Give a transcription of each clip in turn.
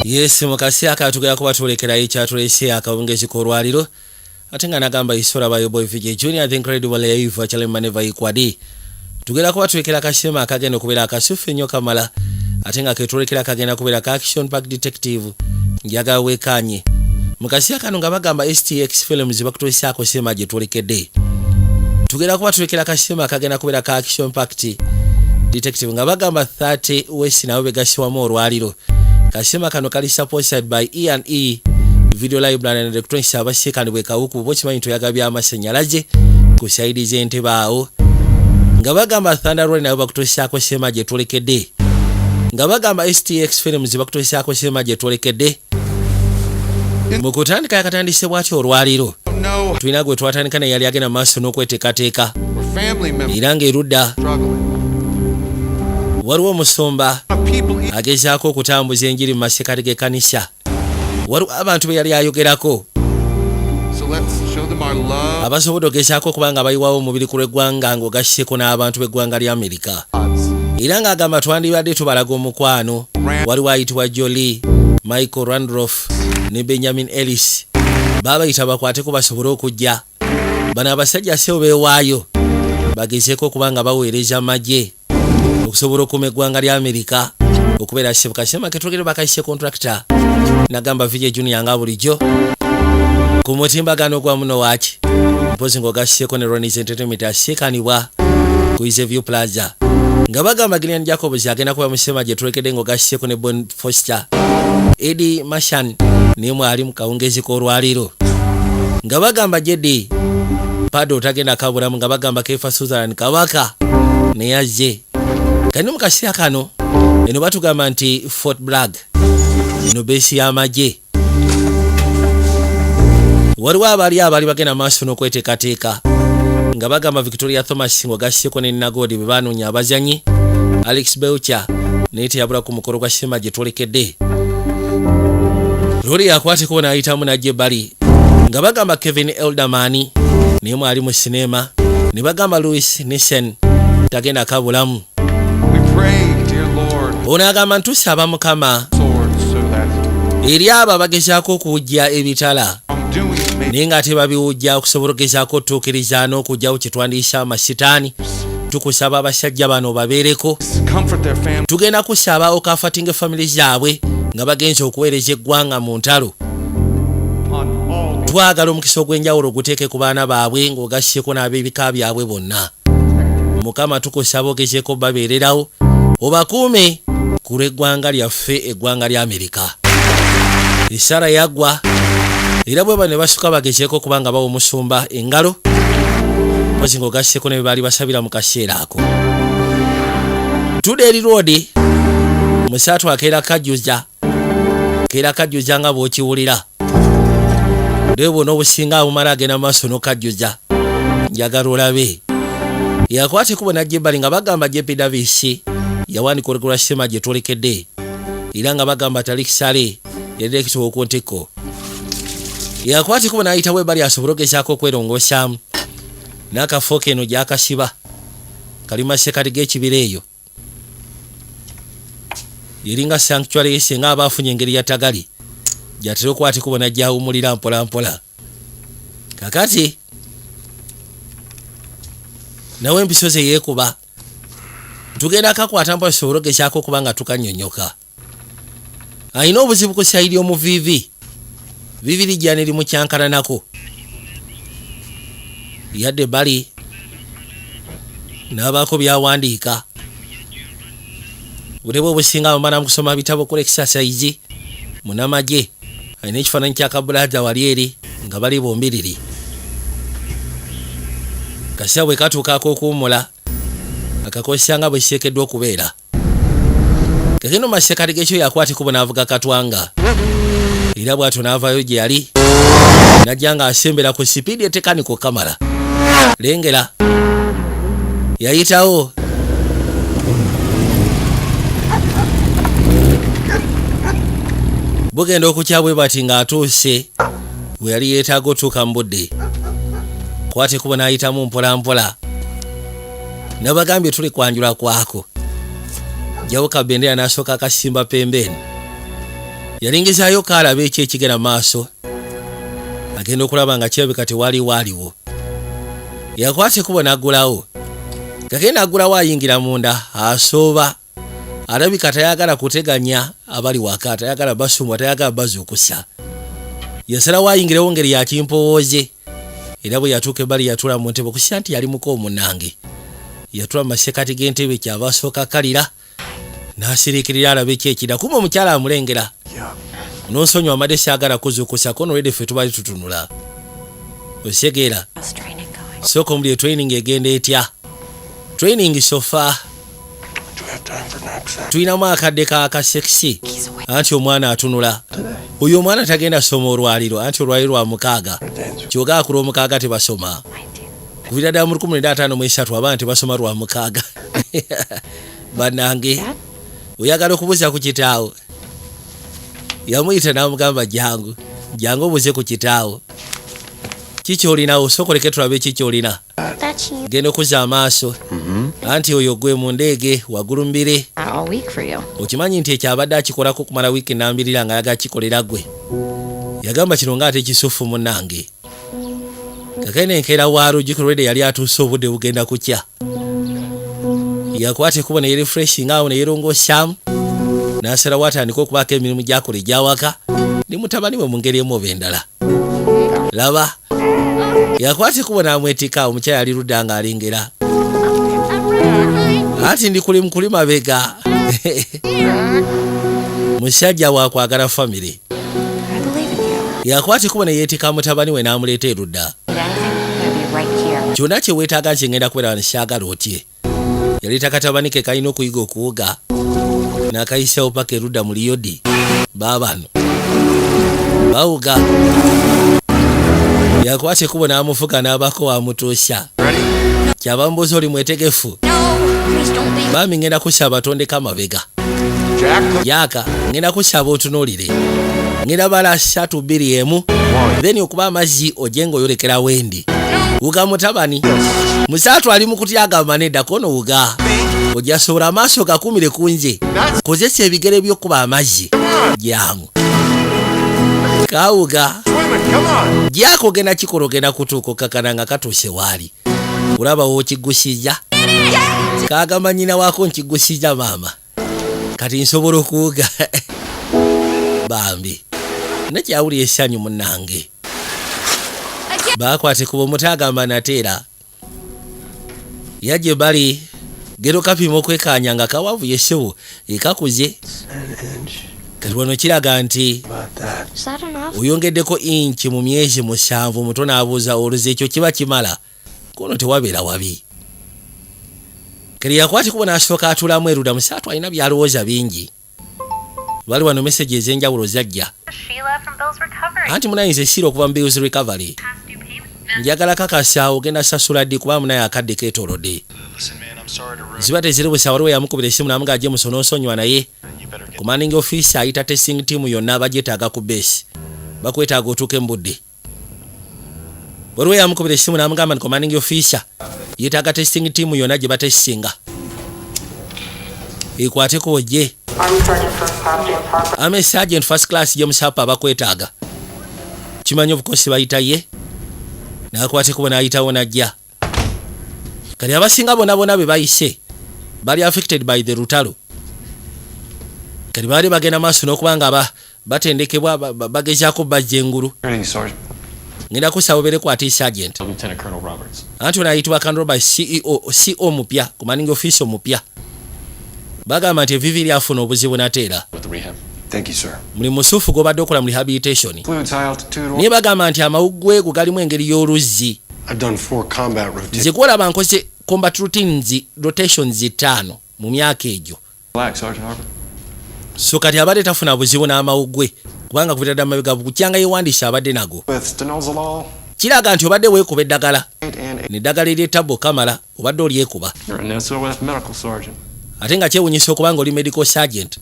Yes, mukasi akatugera kuba tulekera ikyatulese akawungezi k'olwaliro ate nga nagamba isola bayo boy VJ Junior the incredible Eva Chalema Never Equadi tugera kuba tulekera akashema akagenda okubeera akasufu ennyo kamala ate nga ketulekera akagenda kubeera ka action pack detective njaga wekanye mukasi akano nga bagamba STX Films bakutuusaako sema gye tulekedde tugera kuba tulekera akashema akagenda kubeera ka action pack detective nga bagamba 30 West nawe begasiwamu olwaliro kasema kano kali supported by E&E Video Library and Electronics abashekani bwekawuku bochimanyi tuyagabya amasenyalaje ku side zente baawo nga bagamba Thunder Road nawe bakutuusaako sema gye tulekedde nga bagamba STX Films bakutuusaako sema gye tulekedde mukutandika yakatandise bwatyo olwaliro tulina gwe twatandika naye yali agenda maaso n'okweteekateeka era ng'erudda waliwo omusumba agezaako okutambuza enjiri mu masekati g'ekkanisa waliwo abantu be yali ayogerako abasobodde ogezaako okuba nga bayiwawo omubiri ku lw'eggwanga ng'ogasseko n'abantu b'eggwanga lya Amerika era ng'agamba twandibadde tubalaga omukwano waliwo ayitibwa Jolie Michael Randolph ne Benjamin Ellis baabayita bakwateko basobole okujja bano abasajja sebo beewaayo bagezeeko okuba nga baweereza amagye okusobola okuuma eggwanga lya Amerika okubeera kisebuka sema ketwogere bakayise contractor nagamba VJ Junior nga bulijjo ku mutimbagano gwa muno waki mpozi ng'ogasseko ne Ronnie's Entertainment asiekanibwa ku View Plaza nga bagamba Gillian Jacobs agenda kuba musema gye tulekedde ng'ogasseko ne Bon Foster Eddie Mashan nimu ali mu kawungezi k'olwaliro nga bagamba Jedi Pado tagenda kabulamu nga bagamba Kefa Sutherland Kabaka ne yazze kani mukasiya kano eno batugamba nti Fort Bragg eno besi y'amagye waliwo abali bagenda maaso n'okweteekateeka nga bagamba Victoria Thomas ng'ogasseko ne Nagodi be baanoonya abazanyi Alex Belcher naye teyabula ku mukolo gwa sema gye tulekedde lori yakwateko n'ayitamu n'ajja ebbali nga bagamba Kevin Elderman naye mwali mu sinema ne bagamba Louis Nissen tagenda kabulamu ono agamba ntusaba Mukama eri abo abagezaako okuwujja ebitala naye nga ate babiwujja okusobola okugezaako otuukiriza n'okugyawo kye twandiyisa amasitaani tukusaba abasajja bano babeereko tugenda kusaba okafatinga family zaabwe nga bagenza okuweereza eggwanga mu ntalo twagala omukisa ogw'enjawulo guteeke ku baana baabwe ng'ogasseko n'ab'ebika byabwe bonna Mukama tukusaba ogezeeko babeererawo obakuume ku lw'eggwanga lyaffe eggwanga lya Amerika esara yaggwa era bwe bano basuka bagezeeko kubanga bawa omusumba engalo mpozi ng'ogasseko ne bye baali basabira mu kaseera ako Tuderi Road musaatu akeera kajjuza nga bw'okiwulira naye bwona obusinga abumala agenda maaso n'okajjuza njagala olabe yakwate kubo najja ebbali nga bagamba JP Davis yawanika olugula sema gye tulekedde era nga bagamba Talik Sale yali ekituwa okuntiko yakwate kubo n'ayitawo ebbali asobole ogezaako okwerongoosamu n'akafo keno gy'akasiba kali masekati g'ekibira eyo yeringa sanctuary yesenga abaafunye engeri ya tagali gyatera okwate kubo najja awumulira mpolampola kakati nawe empisozi yeekuba tugenda akakwata mpola tusobole ogezaako okuba nga tukanyonyoka alina obuzibu ku sayidi omuviivi vivi lijja ne limukyankalanako yadde bali n'abaako byawandiika butebwe obusinga abamala mu kusoma bitabo ku exercise munamagye alina ekifaananyi kyakabulaja wali eri nga bali bombiriri kasita bwe katuukaako okuwumula akakozesa nga bwe kiteekeddwa okubeera kakeno masekati g'ekyo yakwati kubo n'avuga katwanga era bw'atyo n'avaayo gye yali najja nga asembera ku sipiidi etekaniko kamala lengera yayitawo bugenda okukyabwe bati ng'atuuse we yali yeetaaga otuuka mu budde kwate kubo n'ayitamu mpolampola nabagambye tuli kwanjula kwako yajjawo kabendera n'asooka akasimba pembeni. Yalingizaayo kaalaba ekyekigera maaso agenda okulaba nga kirabika tewaliwo. Yakwata ekkubo n'aggulawo. Kagenda aggulawo ayingira munda asooba. Alabika tayagala kuteganya abali waka, tayagala basumwa, tayagala bazuukusa. Yasalawo ayingirewo ngeri ya kimpowooze. Era bwe yatuuka ebbali yatula mu ntebe okusa nti yali muko omunange. Yatula mu masekati g'entebe kyava asooka kalira. N'asiriikirira alaba ekyekira. Kuba omukyala amulengera. N'onsonyiwa amadde saagala kuzuukusa kono olwedde ffe tubali tutunula. Osegeera. Sooka omuli training egenda etya. Training so far. Tuyinamu akadde kasekisi anti omwana atunula. Oyo omwana tagenda soma olwaliro anti olwaliro lwa mukaaga. Kyoga akula omukaaga tebasoma. Kuvira ddala mu 1953 abaana tebasoma lwa mukaaga. Bannange oyagala okubuuza ku kitaawo. Yamuyita n'amugamba jangu obuuze ku kitaawo. Kiki olinawo sokoleke tulabe kiki olina. Genda okuza amaaso. Anti oyo gwe mu ndeege waggulu mbire. Okimanyi nti ekyabadde akikolako kumala wiiki nambirira nga yaga kikolera gwe. Yagamba kino nga ate kisufu munnange. Kakene enkeera waalo gikolwedde yali atuuse obudde bugenda kukya. Yakwata ekkubo ne refreshing awo ne yerongosyamu. N'asalawo atandika okubaako emirimu gy'akola egy'awaka. Ndi mutabani we mu ngeri emu oba endala. Laba. Yakwata ekkubo n'amwetika omukyala yali ludda ng'alengera. Ati ndi kuli mabega. Musajja waakwagala famire. Yakwata ekkubo ne yeetika mutabani we n'amuleeta erudda. Kyonna kye weetaaga nti ngenda kubeera wano kyagala otye. Yaleeta katabani ke kalina okuyiga okuwuga. N'akayisawo paka erudda mu liyodi. Baabano bawuga. Yakwata ekkubo n'amufuka n'abako wamutuusa. Kyaba mbuuza oli mwetegefu. Maami ngenda kusaba tondeka amabega. Jaaka ngenda kusaba otunuulire. Ngenda bala 3-2-1. Then okuba amazzi ojenga oyolekera wendi. Wuga mutabani. Musaatu ali mu kutyaga manedda kono wuga. Ojasobola amaaso gakumire kunje. Kozesa ebigere by'okuba amazzi. Jangu. Kawuga. Jako gena kikolo gena kutuuka kakana nga katuuse waali. Kulaba w'okigusizza. Kaagamba nnyina waako nkigusizza maama. Kati nsobola okuwuga. Bambi. Nakyawulira essanyu munnange. Baakwata ekkubo omuto agamba nateera. Yajje bali gero kapima okwekaanya nga kawavu yessewo ekakuze. Kati wano kiraga nti oyongeddeko inchi mu myezi 7 omuto n'abuuza oluze ekyo kiba kimala. Kono tewabeera wabi. Kati yakwata ekkubo n'asooka atulamu erudda musaatu alina byalowooza bingi. Bali wano meseji ez'enjawulo zajja. Anti munayinza Sheila okuva mu Bills Recovery. Njagala kakasa ogenda sasula ddi kuba munaye akadde keetoolodde. Ziba teziribusa waliwo yamukubira essimu n'amuga ajje musono nsonyiwa naye. Commanding officer ayita testing team yonna abagyetaaga ku base. Bakwetaaga otuuke mu budde. Waliwo yamukubira essimu n'amugamba nti commanding officer yeetaaga testing team yonna gye batestinga. Ekwateko ojje. Ame Sergeant First Class James Harper bakwetaaga. Kimanyi obukosi bayita ye. N'akwata ekkubo n'ayitawo n'ajja. Kali abasinga bonna be bayise bali affected by the lutalo. Kali baali bagenda maaso n'okuba nga batendekebwa bagezaako bajja engulu. Ngenda kusaba obeereko ati Sergeant. Anti ono ayitibwa Colonel Robert CO mupya, commanding officer mupya. Bagamba nti evivi lyafuna obuzibu nateera. Thank you, sir. Muli musufu gobadde okola mu rehabilitation. Naye bagamba nti amawuggwe ego galimu engeri y'oluzzi. I've done 4 combat rotations. Nze kwolaba nkoze combat rotations 5 mu myaka egyo. So kati abadde tafuna buzibu n'amawuggwe kubanga kuvira ddala mabega bukukyanga yewandiisa abadde nago. Kiraga nti obadde weekuba eddagala. N'eddagala ery'ettabbo kamala obadde olyekuba. Ate nga kyewunyisa okubanga oli medical sergeant.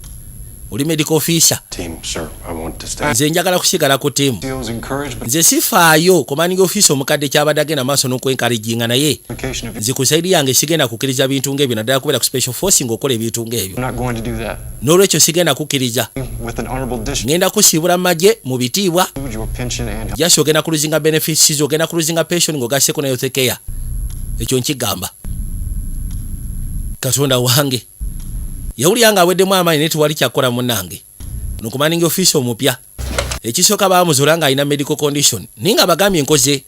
oli medical officer. Team, sir, I want to stay. Nze njagala kusigala ku tiimu. Feels encouraged, but Nze sifaayo commanding officer omukadde kyabadde agenda maaso n'okwenkaliginga naye application of nze ku saidi yange sigenda kukkiriza bintu ng'ebyo naddala kubeera ku special force ng'okola ebintu ng'ebyo. I'm not going to do that. N'olwekyo sigenda kukkiriza. With an honorable discharge, Ngenda kusiibula mu magye mu bitiibwa. your pension and Jasi ogenda kuluzinga benefits, ogenda kuluzinga pension ng'ogasseko ne health care. Ekyo nkigamba. Katonda wange. Yawulira nga aweddemu amaanyi naye tewali kyakola munnange. No commanding officer omupya. Ekisooka baamuzuula ng'alina medical condition. Naye nga bagambye nkoze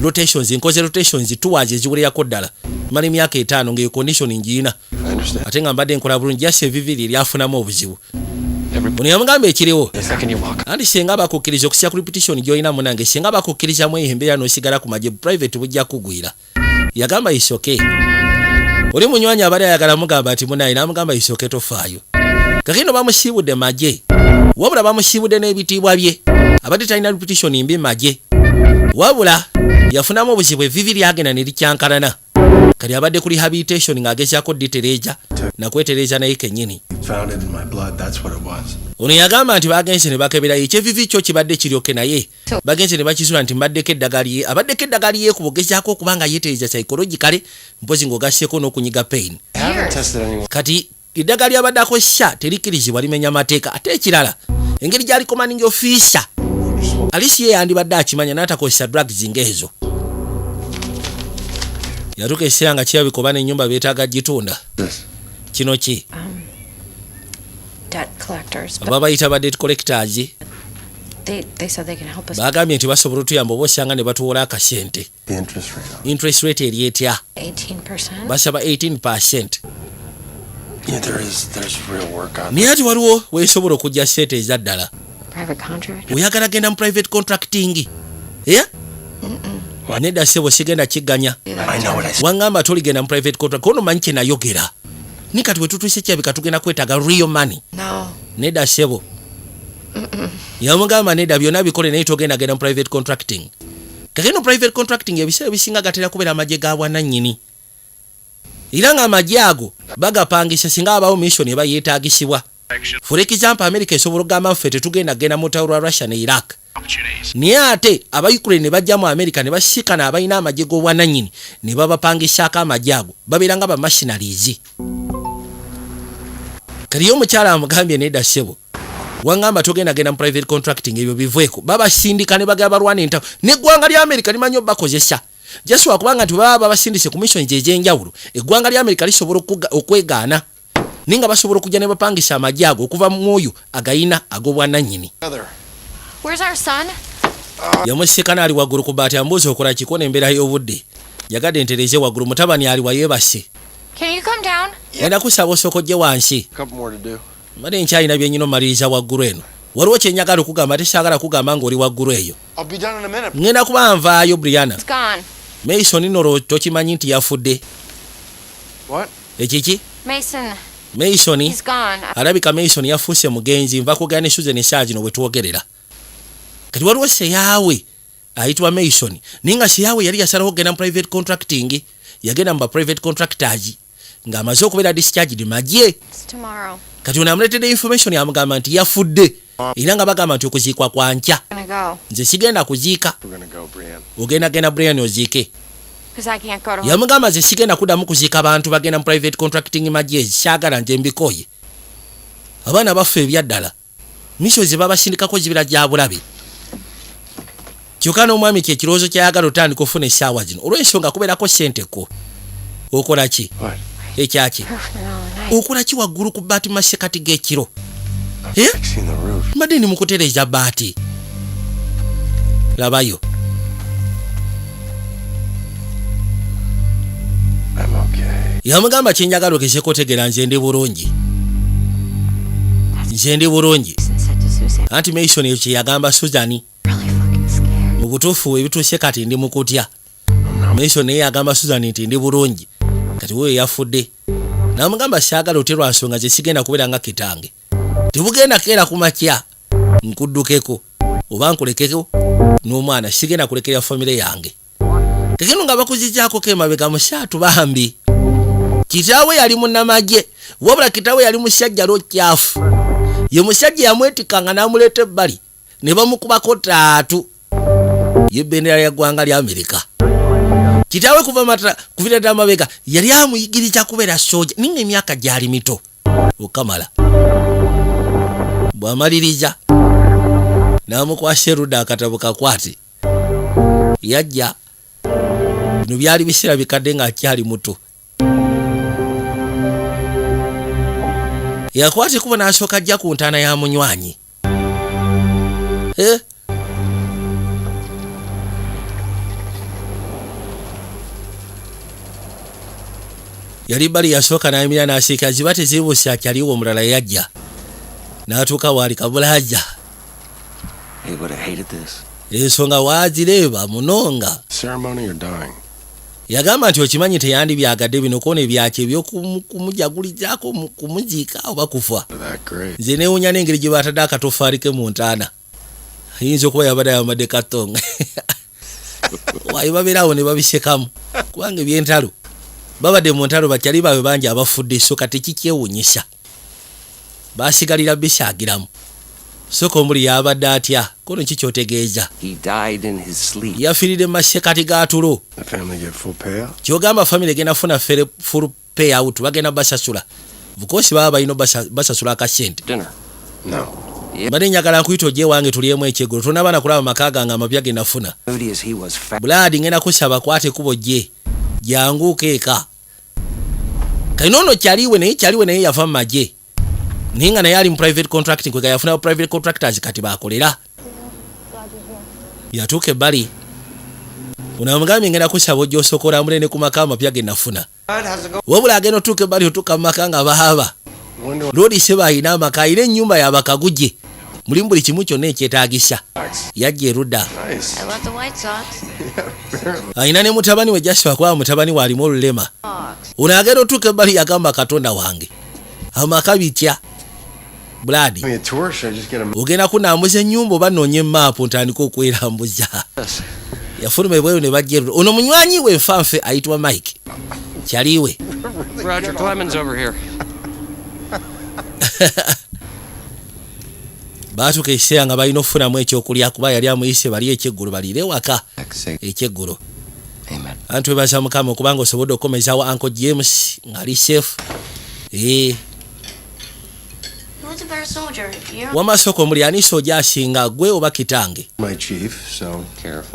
rotations tours eziwererako ddala. Mali myaka 5 ng'eyo condition ngiina. I understand. Ate nga mbadde nkola bulungi jasi eviviri eryafunamu obuzibu. Everybody, Ono yamugamba ekiriwo. the second you walk, Andi singa bakukkiriza okusya ku repetition gy'olina munange singa bakukkirizamu embeera n'osigala ku magye private bujja kugwira. Yagamba isoke. Oli munywanyi abali ayagala mugamba ati munayi n'amugamba isoke tofaayo. Kakino bamusiibudde magye. Wabula bamusiibudde n'ebitiibwa bye. Abadde talina repetition mbi magye. Wabula yafunamu obuzibu evvivi lyagenda ne likyankalana. Kali abadde ku rehabilitation ng'agezaako ditereeja nakwetereeza naye kennyini. found it in my blood. That's what it was. Ono yagamba nti bagenze ne bakeberayo ekyevivi kyo kibadde kiryoke naye bagenze ne bakizula nti mbaddeko eddagala abaddeko eddagala ye kubogezaako okubanga yeetereza psychologically mpozi ng'ogasseeko n'okunyiga pain. I haven't tested anyone. Kati eddagala lyabadde akozesa terikkirizibwa limenya mateeka ate ekirala engeri gy'ali commanding officer alisi ye yandibadde akimanya n'atakozesa drugs ng'ezo. Yatuuka ekiseera nga kirabika oba n'ennyumba beetaaga gitunda. This. Kino ki? Debt collectors, but Aba bayita ba debt collectors they said they can help us. baagambye nti basobola otuyamba oba osanga ne batuwola akasente. The interest rate on it. Interest rate eri etya? 18%. Basaba 18%. Yeah, there's real work on Naye ati waliwo weesobola okujja sente eza ddala. Private contract. Oyagala genda mu private contracting. Nedda ssebo sigenda kigganya. I know what I said. Wangamba toligenda mu private contract. Kono manyi kye nayogera. Ni kati we tutuuse kirabika tugenda kwetaaga real money. No. Nedda ssebo. Yamugamba nedda byonna bikole naye togenda genda mu private contracting. Kakeno private contracting ebiseera bisinga gatera kubeera amagye ga bwannannyini. Era nga amagye ago bagapangisa singa abawo mission eba yeetaagisibwa. For example, America esobola okugamba ffe tetugenda genda mu ttawulo lwa Russia ne Iraq. Naye ate aba Ukraine ne bajja mu America ne basikana abalina amagye g'obwannannyini ne babapangisaako amagye ago babeera nga bamachineries. Kali omukyala amugambye nedda ssebo. Wangamba togenda genda mu private contracting ebyo biveeko. Babasindika ne bagaba balwana entawo. N'eggwanga lya America limanyi obakozesa. Just wakubanga nti baba babasindise ku missions ez'enjawulo. Eggwanga lya America lisobola okwegaana. Ninga basobola okujja ne bapangisa amagye ago okuva mu oyo agayina ag'obwannannyini. Where's our son? Yamusikana ali waggulu ku baati ambuuza okola kiko n'embeera y'obudde. Yagadde entereeze waggulu mutabani ali wayeebase. Can you come down? Ngenda kusaba osokojje wansi. A couple more to do. Mbadde nkyalina byennyina omaliriza waggulu eno. Waliwo kye njagala okugamba tesaagala kugamba ng'oli waggulu eyo. I'll be done in a minute. Ngenda kuba nvaayo Brianna. It's gone. Mason noro tokimanyi nti yafudde. What? Ekiki? Mason, Mason he's gone. alabika Mason yafuuse mugenzi nva kugana ne Susan esaazi no bwe twogerera. Kati waliwo seyaawe ayitibwa Mason. Ninga seyaawe yali yasalawo okugenda mu private contracting. Yagenda mu private contractors ng'amaze okubeera discharged magye. It's tomorrow. Kati ono amuleetedde information yamugamba nti yafudde. Era nga bagamba nti okuziikwa kwa nkya. I'm gonna go. Nze sigenda kuziika. We're gonna go, Brienne. Ogenda genda Brian oziike. Because I can't go to Yamugamba nze sigenda kuddamu kuziika bantu bagenda mu private contracting magye kyagala nze mbikoye. Abaana baffe ebyaddala. Misho ze babasindikako zibira gya bulabe. Kyokka n'omwami kye kirowoozo kyayagala otandika okufuna essaawa zino. Olw'ensonga kubeerako ssenteko. Okola ki? What? Ekyaki? roof in the middle of the night. Okola ki waggulu ku bbaati masekati g'ekiro? I'm fixing the roof. Mbadde ndi mu kutereeza bbaati. Labayo. I'm okay. Yamugamba kye njagala ogezeeko otegeera nze ndi bulungi. Nze ndi bulungi. Mason said to Suzanne, Anti Mason ekyo kye yagamba Susan. really fucking scared. Mu butuufu ebituuse kati ndi mu kutya. Mason naye yagamba Susan nti ndi bulungi. Kati wewe yafudde. N'amugamba saagala oterwa nsonga ze sigenda kubeera nga kitange. Tebugenda keera ku makya. Nkuddukeko. Oba nkulekeko. N'omwana sigenda kulekera famire yange. Tekeno nga bakuzizaako kemabega musaatu bambi. Kitaawe yali munnamagye. Wabula kitaawe yali musajja lwokyafu. ye musajja yamwetikanga n'amuleeta ebbali ne bamukubako taatu y'ebendera ya ggwanga lya Amerika. Kitaawe kuvira ddala mabega yali amuyigiriza kubeera soja ninga emyaka gyali mito okamala. Bw'amaliriza n'amukwasa erudda akatabo kakwate yajja bino byali biseera bikadde ng'akyali muto. Yakwata kuba n'asooka ajja ku ntaana ya munywanyi. Yali bali yasooka n'ayimira n'asiika ziba tezibuuse akyaliwo omulala yajja n'atuuka waali kabulaja. Ensonga waazireeba munonga. Yagamba nti okimanyi teyandi byagadde bino koona ebyaki ebyokumujagulizaako kumuziika oba kufa. Nze neewunya n'engeri gye baatadde akatofaali ke mu ntaana. Ayinza okuba yabadde ayamadde katonga. Waayo babeerawo ne babisekamu kubanga ebyentalo babadde mu ntalo bakyali baabwe bangi abafudde so kati kikyewunyisa. Baasigalira bisaagiramu. Soko omuli yabadde atya kono kikyotegeeza. Yafiiridde mu masekati ga tulo. Kyogamba famire egenda funa full payout bagenda basasula. Bukosi baba balina basasula akasente. Mbadde njagala nkuyita ojje wange tulyemu ekyeggulo tonabaana kulaba maka gange amapya ge nafuna. Buladi ngenda kusaba kwate kubo gye janguuka eka. Kayino ono kyaliwe naye yava mu magye. Naye nga naye ali mu private contracting kwega yafuna private contractors kati bakolera. Yatuuka ebbali. Unamugambye ngenda kusaba ojja osokola amule ne ku maka amapya ge nafuna. Wabula agenda otuuka ebbali otuuka mu maka nga baaba. Lodi seba ayina amaka ayina ennyumba y'abakagujje. Mulimu buli kimu kyonna ekyetaagisa. Yajja erudda. Ayina ne mutabani we Joshua kwa mutabani we alimu olulema. Unaagenda otuuka ebbali yagamba Katonda wange. Amaka bitya. Buladi. Ogenda kunambuza ennyumba oba noonye maapu ntandika okwerambuza. Yafuluma ebweru ne bajja erudda. Ono munywanyi we nfanfe ayitibwa Mike. Kyaliwe. Roger Clemens over here. Baatuuka ekiseera nga balina okufunamu ekyokulya kuba yali amuyise bali ekyeggulo baliire waka ekyeggulo. Anti webaza Mukama okubanga osobodde okukomezawo Uncle James ng'ali safe. Wamasoko omuli ani soja asinga gwe oba kitange?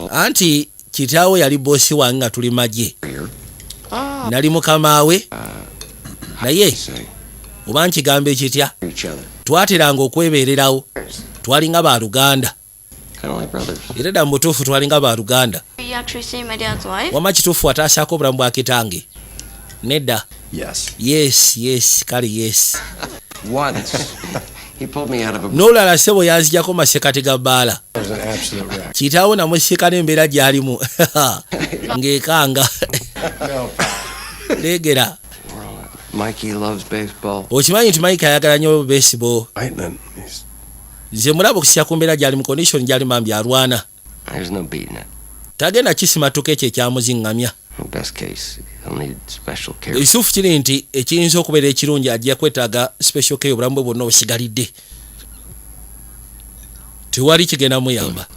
Anti kitaawe yali boosi wange nga tuli magye. Nali mukama we naye oba nkigamba ekitya twateranga okwebeererawo twalinga baluganda era dda mu butuufu twalinga baluganda. Wama kituufu wataasaako obulamu bwa kitange? Nedda. Yes kale yes. N'olala ssebo yanzijako masekati ga bbaala. Kitaawo namusika n'embeera gy'alimu ng'ekanga. Leegera. Mikey loves baseball. Okimanyi nti Mike ayagala nnyo baseball. Nze mulaba okusinziira ku mbeera gy'ali mu condition gy'ali mambi alwana. Tagenda kisimatuka ekyo ekyamuziŋŋamya. Ekituufu kiri nti ekiyinza okubeera ekirungi ajja kwetaaga special care obulamu bwe bwonna obusigalidde. Tewali kigenda muyamba.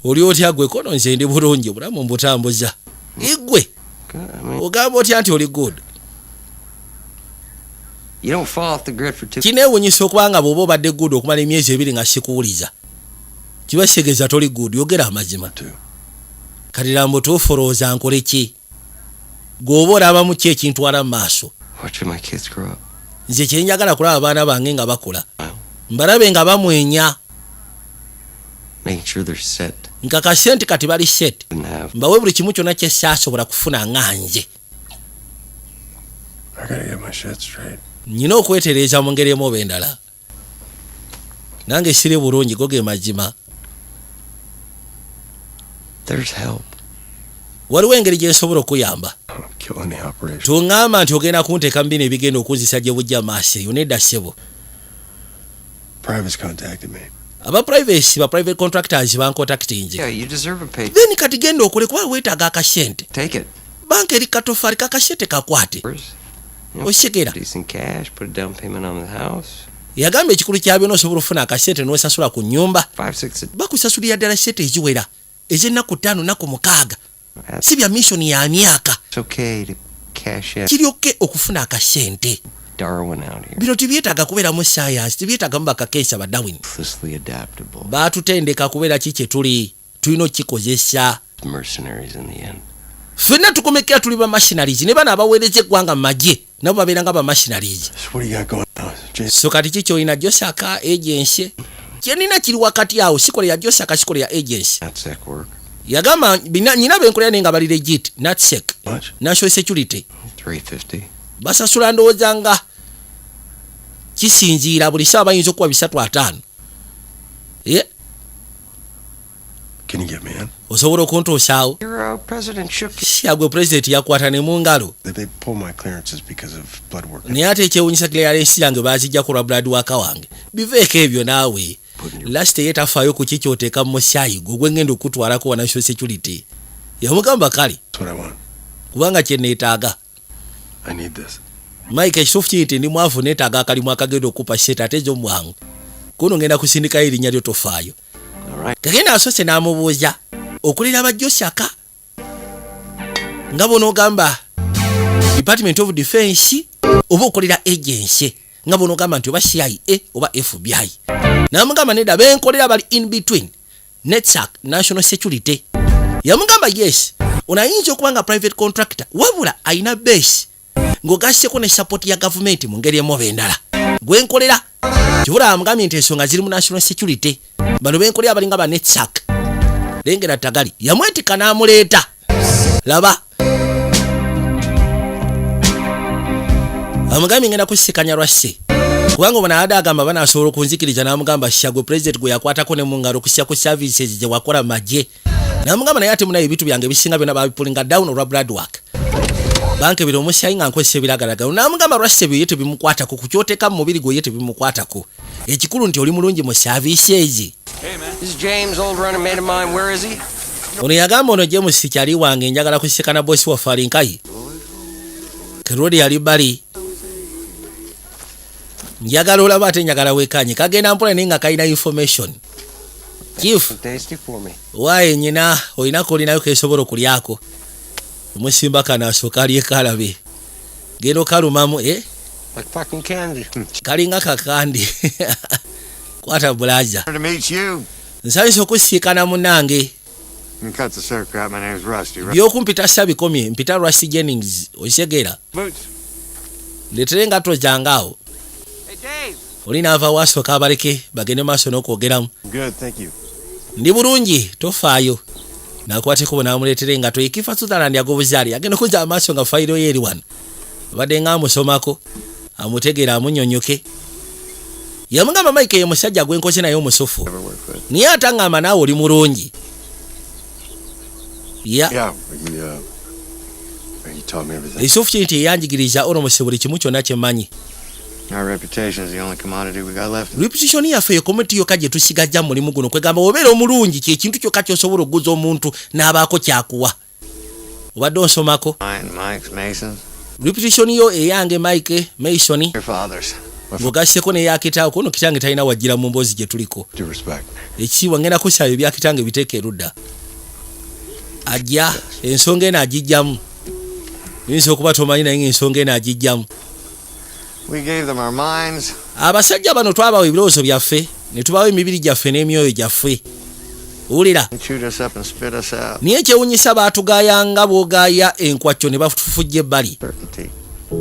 Oli otya gwe kono nze ndi bulungi obulamu mbutambuza. Igwe ogamba otya nti oli good? Kineewunyisa okubanga bw'oba obadde good okumala emyezi 2 nga sikuwuliza. Kibaseegeza toli good yogera amazima. Kati na mbutuufu olowooza nkole ki? Gw'oba olabamu ki ekintwala mu maaso? Nze kye njagala kulaba abaana bange nga bakula. Mbalabe nga bamwenya. Nkakase nti kati bali set. Mbawe buli kimu kyonna kye saasobola kufuna nga nze. Nina okwetereeza mu ngeri emu oba endala. Nange siri bulungi go ge mazima. Waliwo engeri gye nsobola okuyamba. Tuŋŋamba nti ogenda kunteeka mu bino ebigenda okuzisa gye bujja maaso eyo nedda ssebo. Aba private contractors bancontactinze. Then kati genda okole kuba weetaaga akasente. Banka eri katofaali kakasente kakwate. Oshigera. yagamba ekikulu kyabyo n'osobola okufuna akasente n'osasula ku nnyumba 5-6 bakusasulira ddala sente eziwera ez'ennaku 5 nnaku 6 si bya missoni ya myaka It's okay to cash in. kiryoke okufuna akasente Darwin out here. bino tibyetaaga kubeeramu science tibyetaagamu bakakeesa ba Darwin Ruthlessly adaptable. baatutendeka kubeera ki kye tuli tulina okukikozesa Mercenaries in the end. ffenna tukomekera tuli ba machinaries ne bano abaweereza eggwanga mu magye nabo babeera nga ba machinaries So what do you got going on, Jason? so kati ki kyolina Josaka agency kyenina kiri wakati awo sikole ya Josaka sikole ya agency That's sick work. yagamba nyina benkolera naye nga bali legit natsec Much? national security 350. basasula ndowooza nga kisinziira buli ssaawa bayinza okuba 3-5 Can you get me in? osobola okuntuusaawo Your president shook you. syagwe president yakwata ne mu ngalo They pull my clearances because of blood work. naye ate ekyewunyisa clearance yange bazijja ku lwa blood waka wange biveeko ebyo naawe lasite ye tafaayo ku kikyoteeka mu musyayi gwe gwe ngenda okutwalako wa national security yamugamba kale That's what I want. kubanga kyeneetaaga I need this. mike ekituufu kiri nti ndi mwavu neetaaga akalimu akagenda okupa sete ate ez'omwangu kuno ngenda kusindikayo erinnya lyo tofaayo All right. kagenda asose n'amubuuza okulira ba Josaka nga bonoogamba Department of Defense oba okolera agency nga bonoogamba nti oba CIA oba FBI namugamba nedda benkolera bali in between NETSAC National Security yamugamba yes onayinza okuba nga private contractor wabula ayina base ng'ogasseko ne support ya government mu ngeri emu oba endala gwenkolera kibula amugambye nti ensonga ziri mu National Security bano benkolera balinga ba NETSAC lengera tagali yamwetika n'amuleeta laba amugambye ngenda kusikanya lwasse kubanga obona ada agamba banaasobola okunzikiriza n'amugamba shagwe president gwe yakwatako ne mu ngalo kusya ku services gye wakola magye n'amugamba naye ate munayo ebitu byange bisinga byonna babipulinga down olwa blood work banke biri omusyayi nga nkozesa ebiragalagalo n'amugamba lwasse byo ye tebimukwatako ku kyoteeka mu mubiri gwe ye tebimukwatako ekikulu nti oli mulungi mu services. This is James, old running mate of mine. Where is he? ono yagamba ono James kyali wange njagala kusikana bosi wa Farinkai Kerodi yali bali njagala olaba ate njagala wekanye kagenda mpola ninga kaina information chief Tasty for me. wae nyina oinako olinayo kesobola okulyako omusimba kana asokali ekalabe gendo kalumamu Like fucking candy. kalinga kakandi kwata bulaja To meet you. nsanyusa okusiikana munange And cut the circle out. My name's Rusty. byokumpita sabikomye mpita Rusty Jennings osegera Boots. letere engato zangawo Hey, Dave. olina ava wasooka abaleke bagende maaso n'okwogeramu Good, thank you. ndi bulungi tofaayo nakwateko bonamuleetera engato ekifa Sutherland ag'obuzaali agenda okuza amaaso nga fayiro ye eri wano abadde nga amusomako amutegeera amunyonyoke yamugamba Mike ye musajja gwenkoze naye omusufu Never worked with. niye atangamba naawe oli mulungi Yeah, he taught me everything. ekisufu kiri nti eyanjigiriza olomose buli kimu kyonna kyemmanyi Our reputation is the only commodity we got left. reputation yaffe ye komiti yokka gye tusigajja mulimu guno kwegamba obeera omulungi kyekintu kyokka kyosobola okuguza omuntu n'abaako kyakuwa obadde onsomako Mine, Mike's, Mason's. reputation yo eyange Mike Mason Your father's. ng'ogasseko n'eyakitaawo kuno kitange talina wajjira mu mboozi gye tuliko Due respect. ekisiibwa ngenda kusaba ebyakitange biteeka erudda ajja ensonga eno agijjamu yinza okuba tomanyi naye ng'ensonga eno agijjamu We gave them our minds. abasajja bano twabawa ebirowoozo byaffe ne tubawa emibiri gyaffe n'emyoyo gyaffe wulira They chewed us up and spit us out. niye kyewunyisa baatugaaya nga bw'ogaaya enkwacyo ne batufujja ebbali Certainty.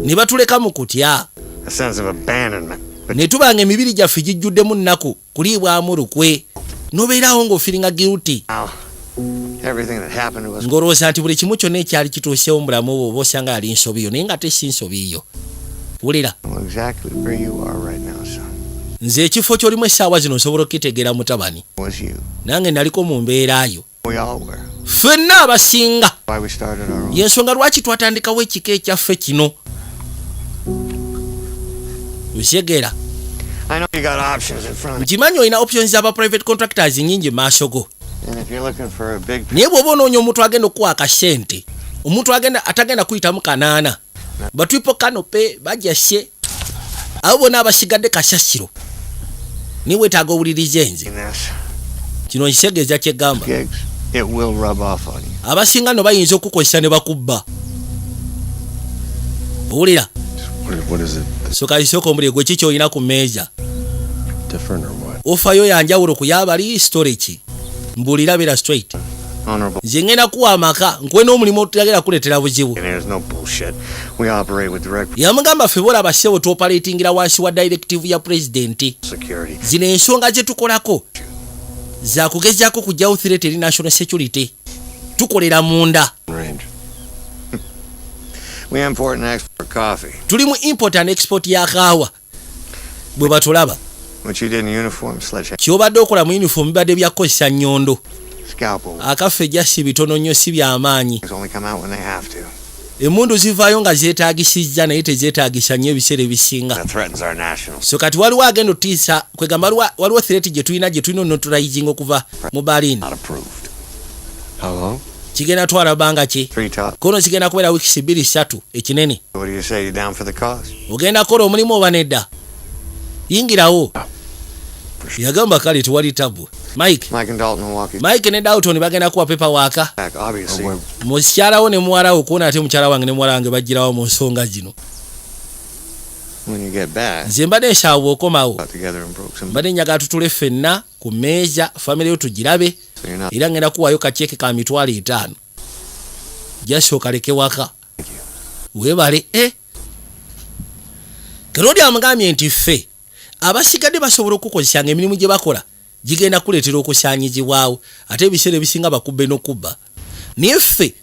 ne batuleka mu kutya A sense of abandonment. But ne tubanga emibiri gyaffe gijjuddemu nnaku kuliibwamu lukwe n'obeerawo ng'ofiringa guilty now, everything that happened to us. ng'olowooza nti buli kimu kyonna ekyali kituusewo mu bulamu bwo oba osanga yali nsobiyo naye nga te si nsobiyo wulira Know exactly where you are right now, son. nze ekifo ky'olimu essaawa zino nsobola okukitegeera mutabani Was you. nange naliko mu mbeerayo We all were. ffenna abasinga Why we started our own. yensonga lwaki twatandikawo ekika ekyaffe kino okyegera I know you got options in front of nkimanyi olina options aba private contractors nyingi maaso go you. And if you're looking for a big naye bw'oba onoonya omuntu agenda okuwa akasente omuntu atagenda kuyitamu kanaana batwipo kanope bajasye abo bonna abasigadde kasasiro niwetaaga owuliriza enze In this kino nkisegeeza kyegamba gigs, it will rub off on you. abasinga no bayinza okukozesa ne bakubba owulira What is it? soka isoko omuli gwe kiki olina ku mmeeza Different or what? ofayo yanjawulo ku yabali storage mbulira bera straight Honorable. nze ngenda kuwa amaka nkwe n'omulimu otulagera kuleetera buzibu And there's no bullshit. We operate with direct yamugamba ffe bola basebo tuoperatingira wansi wa directive ya pulezidenti security. zino ensonga ze tukolako za kugezaako kujjawo threat eri national security tukolera munda Range. We import and export coffee, tuli mu import and export ya kaawa bwe batulaba which you did in uniform, sledgehammer, kyobadde okola mu uniform bibadde byakozesa nnyondo scalpel. akaffe jasi bitono nnyo si byamaanyi Things only come out when they have to. emmundu zivaayo nga zeetaagisiza naye tezeetaagisa nnyo ebiseera ebisinga That threatens our national. so kati waliwo agenda otiisa kwegamba waliwo threat gye tulina onotulizing okuva mu Berlin Not approved. How long? kigenda twala bbanga ki 3 top. kono kigenda kubeera wiikisi 2-3 ekinene What do you say? You down for the cause? ogenda kukola omulimu oba nedda yingirawo yagamba kale tewali tabu Mike and Dalton will walk you mike ne Dalton bagenda kuwa pepa waaka back, obviously. Oh, mukyalawo ne muwalawo kuona ate mukyala wange ne muwala wange bagirawo mu nsonga zino When you get back, nze mbadde nsaawa okomawo got together and broke some. mbadde njagala tutule ffenna ku mmeeza famire yo tugirabe So you're not. era ngenda kuwaayo kaceeke ka mitwalo 5 jasooka leke waka weebale Kerodi amugambye nti ffe abasigadde basobola okukozesanga emirimu gye bakola gigenda kuleetera okusaanyizibwawo ate ebiseera ebisinga bakubbe n'okubba naye ffe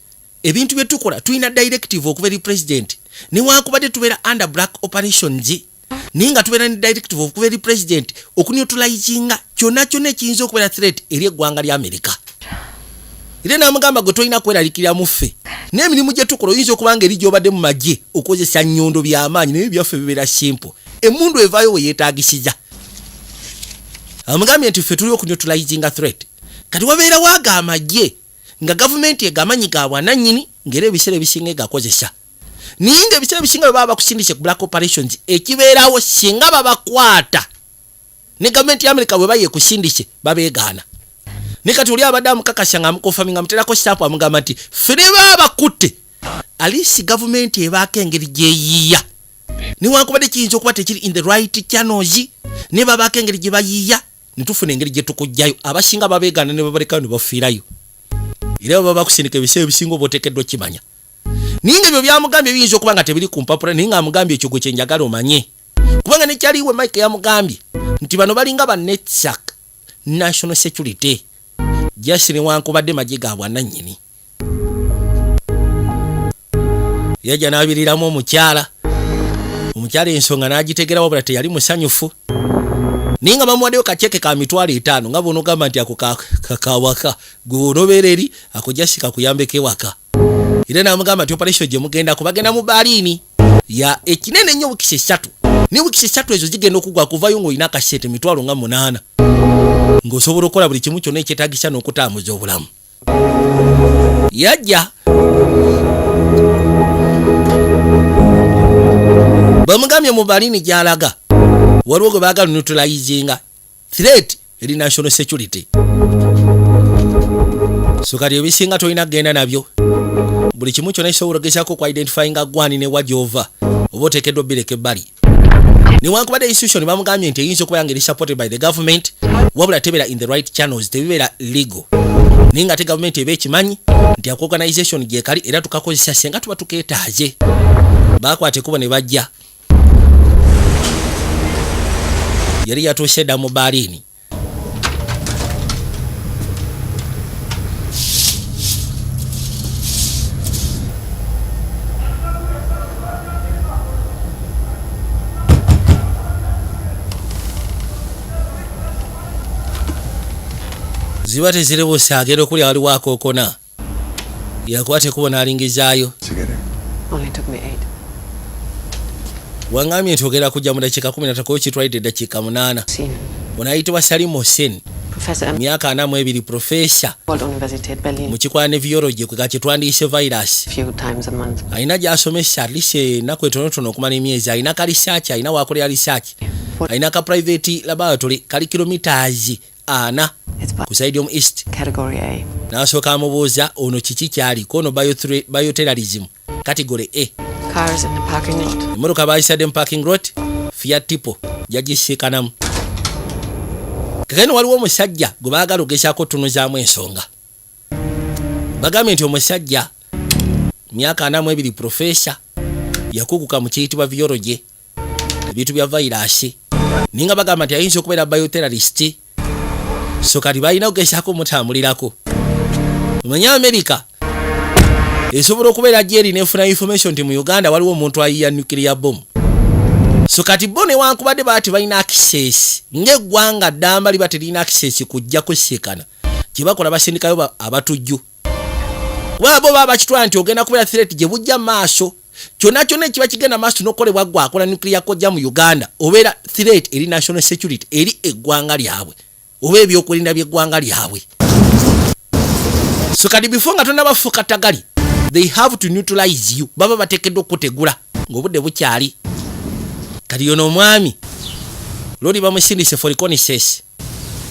ebintu bye tukola tulina directive okuva eri president newankubadde tubeera under black operations naye nga tubeera ne directive okuva eri president okuneutilizinga kyonna kyonna ekiyinza okubeera threat eri eggwanga lya America era namugamba gwe tolina kweralikira mu ffe n'emirimu gye tukola oyinza okuba nga eri gy'obadde mu magye okozesa nnyondo by'amaanyi naye byaffe bibeera simple emmundu evaayo we yeetaagisiza amugambye nti ffe tuli okuneutilizinga threat kati wabeerawo ago amagye nga gavumenti egamanyi ga bwanannyini ng'era ebiseera ebisinga egakozesa naye nga ebiseera ebisinga bwe baba bakusindise ku black operations ekibeerawo singa babakwata ne gavumenti ya America bwe bayeekusindise babeegaana ne kati oli abadde amukakasa nga amukonfami nga muterako sitaapu amugamba nti ffe ne baba bakutte alisi gavumenti ebaako engeri gyeyiiya newankubadde kiyinza okuba tekiri in the right channels ne babaako engeri gye bayiiya ne tufuna engeri gye tukujjayo abasinga babeegaana ne babalekayo ne bafiirayo era baba bakusindika ebiseera ebisinga oba oteekeddwa okimanya naye nga ebyo byamugambye biyinza okuba nga tebiri ku mpapula naye nga amugambye ekyo gwe kyenjagala omanye kubanga nekyaliwe Mike yamugambye nti bano balinga ba NETSAC national security jasi newankubadde magye ga bwanannyini yajja n'abiriramu omukyala ensonga n'agitegera wabula teyali musanyufu naye nga bamuwaddeyo kaceeke ka mitwalo 5 nga bonaogamba nti ako kakawaka gweonobeera ako jasi kakuyambeko ewaka era n'amugamba nti operation gye mugendako bagenda mu Berlin ya ekinene nnyo wiikisi 3 ne wiikisi 3 ezo zigenda okugwa kuvayo ng'olina akasente mitwalo nga 8 ng'osobola okukola buli kimu kyonna ekyetaagisa n'okutambuza obulamu yajja bamugambye mu Berlin gy'alaga waliwo gwe baagala neutralizinga threat eri national security so kati ebisinga tolina kugenda nabyo buli kimu kyonna kisobola ogezaako ku identifyinga gwani ne wajova oba oteekeddwa bireka ebbali newankubadde institution bamugambye nti eyinza okuba nga eri supported by the government wabula tebeera in the right channels tebibeera legal naye nga ate gavumenti eba ekimanyi nti akorganization gyekali era tukakozesa senga tuba tukeetaaze bakwate kubo ne bajja yali yatuuse dda mu Berlin ziba teziribuse agenda okulya waliwo akookona yakwate kubo n'alingizaayo Only took me 8. wangambye nti ogenda kujja mu dakiika 13 kitwalidde eddakiika 8 Seen onaayitibwa Salim Hussein Professor myaka 42 professor Universität Berlin. mu kikwana virology kwe kakitwandiise virus. A few times a month. Alina gy'asomesa at least ennaku etonotono okumala emyezi. Alina ka research, alina waakolera research. Alina ka private laboratory kali kilometers 4 ku side omu east. Category A. N'asooka amubuuza ono kiki kyaliko ono bioterrorism category A. Cars in the parking lot. Emmotoka bayisadde mu parking lot, Fiat Tipo yagisiikanamu. Kakeno waliwo omusajja gwe baagala ogezaako tunuzaamu ensonga. Bagambye nti omusajja myaka 42 professor yakuguka mu kiyitibwa virology ebintu bya virus. Ninga bagamba nti ayinza okubeera bioterrorist. So kati balina ogezaako omutambulirako. Omanya America esobola okubeera gyeri nefuna information nti mu Uganda waliwo omuntu ayiya nuclear bomb. So kati bo newankubadde baati balina access ng'eggwanga ddamba liba terina access kujja kusiikana gye bakola basindikayo abatujju. Wabo baba bakitwala nti ogenda kubeera threat gye bujja maaso. Kyonna kyonna ekiba kigenda maaso n'okolebwa gwe akola nuclear kojja mu Uganda obeera threat eri national security eri eggwanga lyabwe oba ebyokulinda by'eggwanga lyabwe. So kati before nga tonnabafuuka tagali they have to neutralize you. Baba bateekeddwa okutegula ng'obudde bukyali. Kati yono omwami lodi bamusindise for reconnaissance.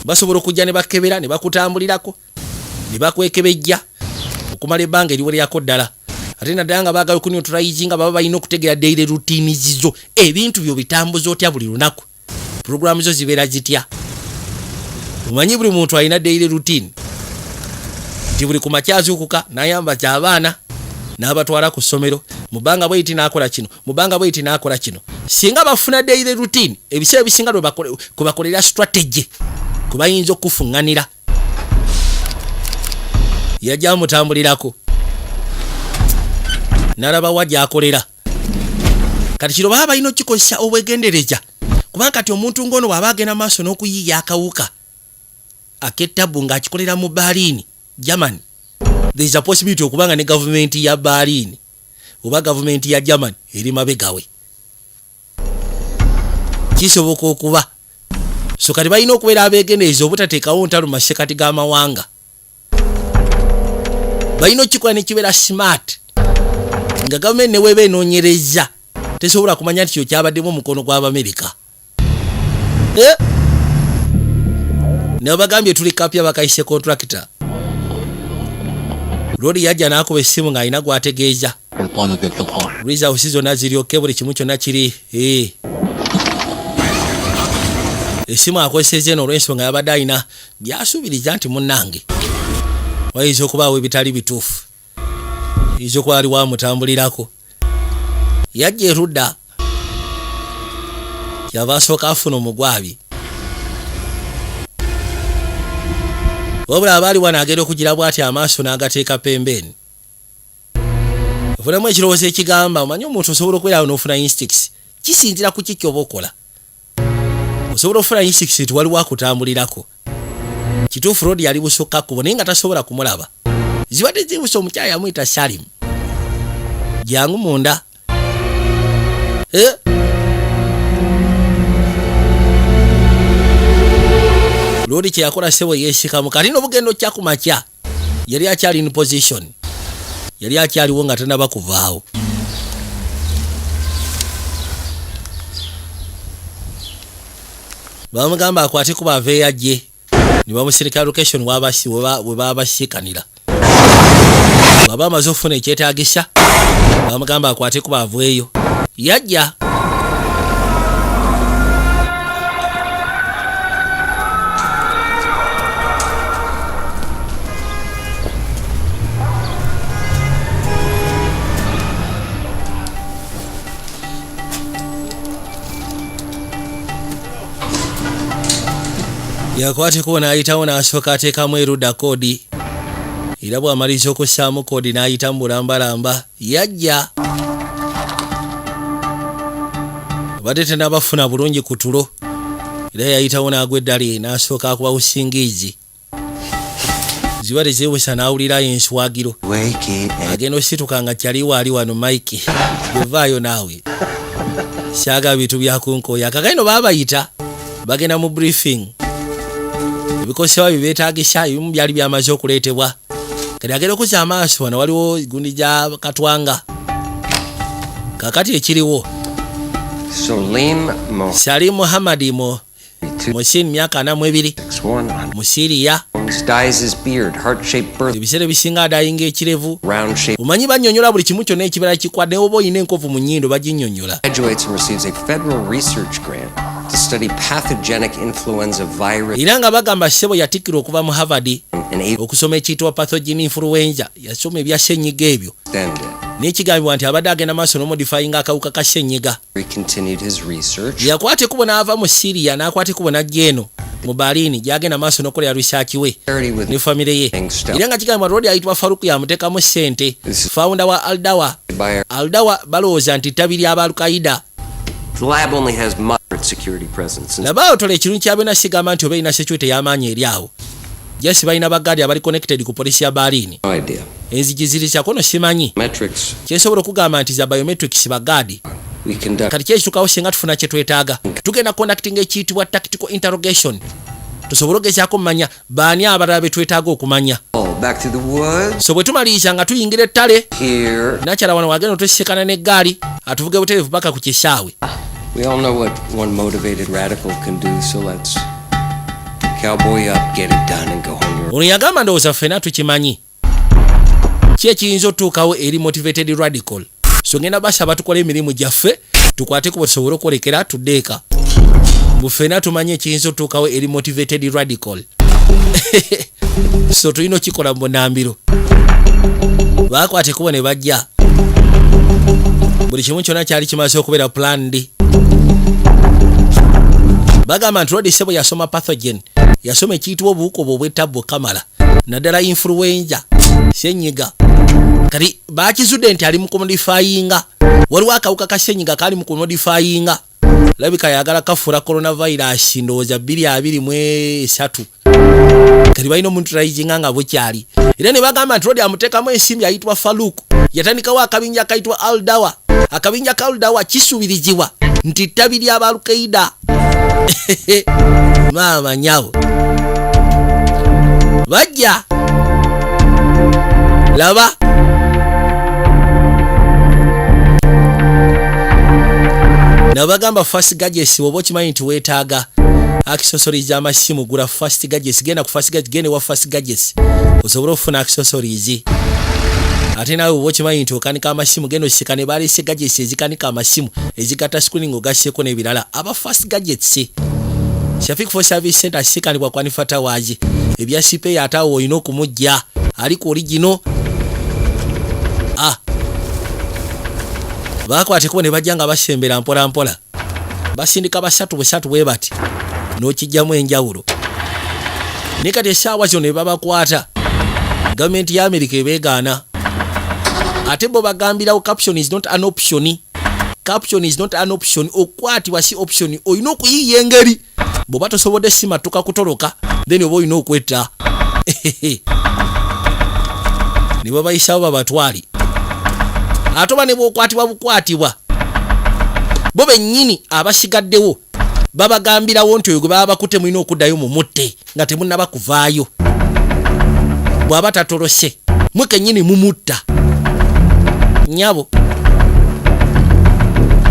Basobola okujja ne bakebera ne bakutambulirako ne bakwekebejja okumala ebbanga eriwererako ddala. Ate naddala nga baagala okuneutralize nga baba balina okutegera daily routines zo. Ebintu byo bitambuza otya buli lunaku. Programu zo zibeera zitya. Omanyi buli muntu alina daily routine. Nti buli kumakya azuukuka n'ayamba ky'abaana n'abatwala ku ssomero. Mubanga bw'eti n'akola kino, mubanga bw'eti n'akola kino. Singa bafuna daily routine, ebiseera ebisinga kwe bakolera strategy kwe bayinza okufuŋŋanira. Yajja amutambulirako n'alaba wa gy'akolera. Kati kiro baba balina okukikozesa obwegendereza. Kubanga kati omuntu ng'ono bw'aba agenda maaso n'okuyiiya akawuka ak'ettabu ng'akikolera mu Berlin, Germany. There is a possibility okubanga ne government ya Berlin oba government ya Germany eri mabegawe. Kisoboka okuba. So kati balina okubeera abeegendereza obutateekawo ntalo masekati g'amawanga. Balina okikola ne kibeera smart. Nga government ne weeba enoonyereza tesobola kumanya nti kyo kyabaddemu omukono gw'Abamerika. Ne bagambye tuli kapya bakayise contractor. Lodi yajja n'akuba essimu ng'alina gw'ategeeza. Results zonna ziryoke buli kimu kyonna kiri. Essimu akozesezza eno olw'ensonga yabadde alina byasuubiriza nti munnange wayinza okubaawo ebitali bituufu. Yinza okuba aliwo amutambulirako. Yajja erudda kyava asooka afuna omugwabi. Wabula abaali wano agenda okugira bw'ati amaaso n'agateeka pembeni. Ofunamu ekirowoozo ekigamba omanyi omuntu osobola okubeera awo n'ofuna instincts. Kisinzira ku ki ky'oba okola. Osobola ofuna instincts nti waliwo akutambulirako. Kituufu Lodi yali busukka kkubo naye nga tasobola kumulaba. Zibadde zibusa omukyala yamuyita Salim. Jangu munda. Lodi kye yakola sebo yeesikamu kati n'obugendo kya kumakya yali akyali in position. Yali akyaliwo nga tannaba kuvaawo. Bamugamba akwate kuba aveeyo ajje ne bamusirika location we baba basiikanira. Baba amaze okufuna ekyetaagisa bamugamba akwate kuba aveeyo. Yajja yakwate kuba n'ayitawo n'asooka ateekamu erudda koodi. Era bw'amaliza okussaamu koodi n'ayita mu bulambalamba. Yajja abadde tennabafuna bulungi ku tulo. Era yayitawo n'agwa eddali n'asooka akuba busingiizi. Zibadde zeewusa n'awulirayo enswagiro. Agenda osituka nga kyaliwo ali wano Mike. Gevaayo naawe. Saaga bintu byakunkooya. Kakano baabayita bagenda mu briefing. ebikosebwa byetaagisa ebimu byali byamaze okuleetebwa kati agenda okuzza amaaso wano waliwo gundi gya Katwanga kakati ekiriwo Salim Muhammadi Mohsin myaka 42 mu Syria dyes his beard, heart-shaped birth, ebiseera ebisinga adayinga ekirevu round shape. omanyi bannyonnyola buli kimu kyonna ekibala kikwadde oba oyina enkovu mu nnyindo baginnyonnyola Graduates and receives a federal research grant to study pathogenic influenza virus era nga bagamba ssebo yatikkira okuva mu Harvard and able okusoma ekiyitibwa pathogen influenza yasoma ebya ssenyiga ebyo to stand it. n'ekigambibwa nti abadde agenda maaso n'omodifyinga akawuka ka ssenyiga He continued his research. yakwata ekkubo n'ava mu Syria n'akwata ekkubo n'ajja eno mu Berlin gy'agenda maaso n'okolera research we With ne famire ye era nga kigambibwa lodi ayitibwa Faruku yamuteekamu ssente founder wa Aldawa balowooza nti ttabi ly'aba Al-Qaeda the lab only has moderate security presence. And labaawo tola ekirungi kyabeena sigamba nti oba erina security y'amaanyi eri awo jesi balina bagaadi abali connected ku polisi ya Berlin no idea. enzigi ziri kyakono simanyi Metrics. kyesobola okugamba nti za biometrics bagaadi We conduct kati kyekitukawo singa tufuna kye twetaaga tugenda conducting ekiyitibwa tactical interrogation tusobole ogezaako mumanya baani abalala be twetaaga okumanya back to the woods. so bwe tumaliriza nga tuyingira ettale Here. nakyala wano wagenda otusekana n'eggaali atuvuge butereevu paka ku kisaawe We all know what one motivated radical can do, so let's cowboy up, get it done, and go home. ono yagamba ndowooza ffena tukimanyi ki ekiyinza otutuukawo eri motivated radical so ngenda basaba tukole emirimu gyaffe tukwateko bwe tusobole okwolekera tuddeeka buffena tumanye ekiyinza otutuukawo eri motivated radical so tulina okikola mu bunambiro bakwateko ne bajja buli kimu kyonna kyali kimaze okubeera planned bagamba nti Rodi Sebo yasoma pathogen yasoma ekiyitibwa obuwuka obwo obwettabwa kamala naddala influenza ssenyiga kati bakizudde nti ali mu kumodifyinga waliwo akawuka ka ssenyiga kali mu kumodifyinga labika yagala kafuula coronavirus ndowooza 2023 kati balina omuntraizinga nga bukyali era ne bagamba nti Rodi amuteekamu ensimbi ayitibwa Faruku yatandikawo akabinja akayitibwa Aldawa akabinja ka Aldawa kisuubirizibwa nti ttabi ly'aba Al-Qaeda maama nyawo bajja laba nabagamba fast gadgets oba okimanyi nti weetaaga accessories amasimu gula fast gadgets genda ku fast gadgets gende wa fast gadgets osobole okufuna accessories ate nawe oba okimanyi nti okanika amasimu genda okisikane baleese gadgets ezikanika amasimu ezikata screening ogasseko n'ebirala aba fast gadgets Shafik for Service Center asikanibwa kwa nifata waji ebya sipe yatawo olina okumujja ali ku original bakwateko ne bajjanga basembera mpola mpola basindika basatu bwe bati n'okijjamu enjawulo ne kati essaawa zino ne babakwata gavumenti ya America ebeegaana ate bo bagambirawo caption is not an option. Caption is not an option. Okwatibwa si option. Oyina okuyiiya engeri bw'oba tosobodde simatuka kutoloka then oba oyina okwetta ne babayisawo babatwali ate oba ne bw'okwatibwa bukwatibwa bo bennyini abasigaddewo babagambirawo nti oyo gwe baba bakutte mulina okuddayo mu mutte nga temunnaba kuvaayo bw'aba tatolose mwe kennyini mumutta nyabo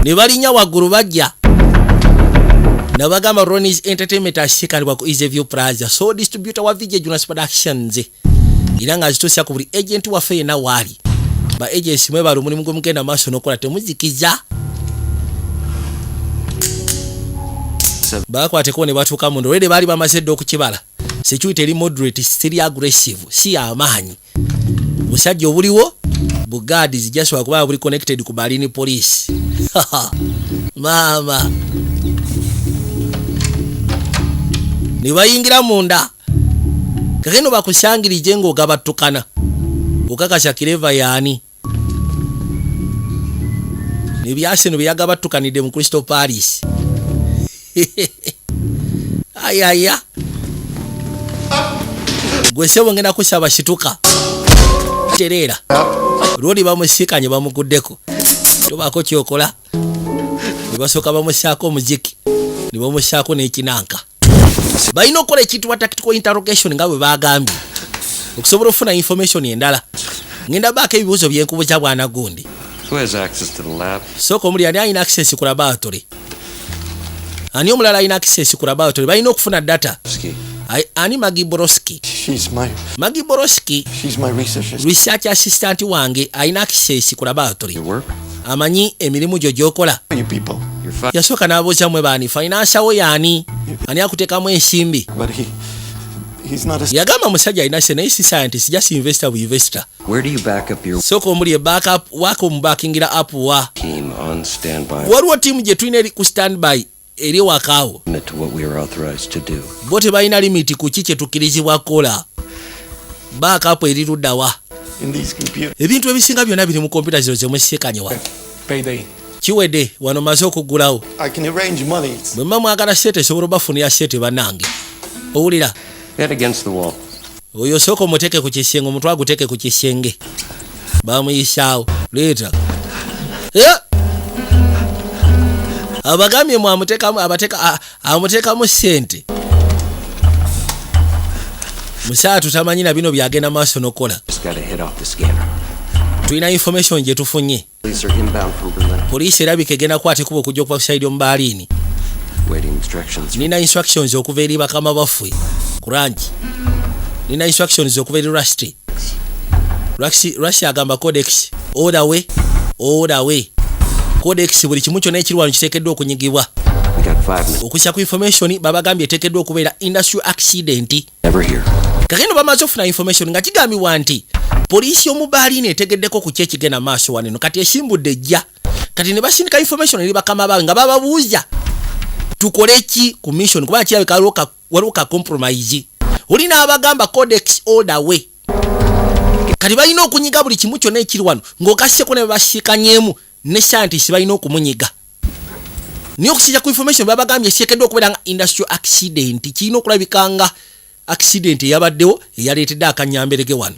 ne balinnya waggulu bajja nabagamba Ronnie's Entertainment asikanibwa ku Easyview Plaza so distributor wa VJ Jonas Productions era nga azituusa ku buli agent waffe yenna waali ba agents mwe bali omulimu gwe mugenda maaso n'okola temuzikiza bakwateko ne batuuka mu ndolere baali bamaze dda okukibala security eri moderate siri aggressive si amaanyi busajja obuliwo bugadi zijasobola kuba buli connected ku Berlin police mama ne bayingira munda kakeno bakusangirije ng'ogabattukana okakasa kireva yaani ne byaseno byagabattukanidde mu Crystal Palace ayaya gwe sebo ngenda kusaba shituka terera Rodi bamusikanye bamuguddeko tobako kyokola ne basooka bamusaako omuziki ne bamusaako n'ekinanka balina okukola ekiyitibwa tactical interrogation nga bwe bagambye okusobola okufuna information endala. Ngenda baako ebibuuzo byenkubuza bwana gundi. Who has access to the lab? Soko omuli ani alina access ku laboratory? Ani omulala alina access ku laboratory? Balina okufuna data. Ani Maggie Borowski? Maggie Borowski. She's my research assistant wange alina access ku laboratory. Your work? Amanyi emirimu gyo gy'okola. You people. Yasooka n'abuuza mwe baani finance wo yaani ani akuteekamu ensimbi. But he's not a Yagamba musajja alina se naye si scientist, just investor bu investor. Where do you back up your Soko omuli backup wako mubakingira up wa. team on standby? Waliwo tiimu gye tulina eri ku standby eri wakaawo. Limit to what we are authorized to do. Bo tebalina limiti ku ki kye tukkirizibwa kukola. Backup eri luddawa. in these computers. Ebintu ebisinga byonna biri mu kompyuta zino ze mwesikanyewa. Payday. Kiwedde wano maze okuggulawo. I can arrange money. Bwe mba mwagala sente esobola obafunira sente bannange. Owulira? Head against the wall. Oyo soko muteke ku kisenge, omutwe aguteke ku kisenge. Bamuyisaawo. Leeta. Abagambye amutekamu sente. Musaatu tamanyi na bino byagenda maaso n'okola. Just gotta head off the scanner. Tulina information gye tufunye. Police are inbound from Berlin. Poliisi erabika egenda kukwata ekkubo okujja okuva ku sayidi omu Berlin. Waiting instructions. Nina instructions okuva eri bakama baffe ku rangi. Nina instructions okuva eri Rusty. Rusty agamba codex. Order way. Codex buli kimu kyonna ekiri wano kiteekeddwa okunyigibwa. We got 5 minutes. Okusa ku information babagambye eteekeddwa okubeera industrial accident. Never here. Kakendo bamaze okufuna information nga kigambibwa nti poliisi omu Berlin etegeddeko ku kye kigenda maaso wano kati esimbudde ejja. Kati ne basindika information eri bakama baabwe nga bababuuza tukole ki ku mission kuba kirabika waliwo ka compromise. Olina abagamba codex order way. Kati balina okunyiga buli kimu kyonna ekiri wano ng'okaseko ne basikanyeemu ne scientist balina okumunyiga. Niyo okusijja ku information babagambye esiekeddwa okubeera nga industrial accident. Kirina okulabika nga accident eyabaddewo eyaleetedde akanyamberege wano.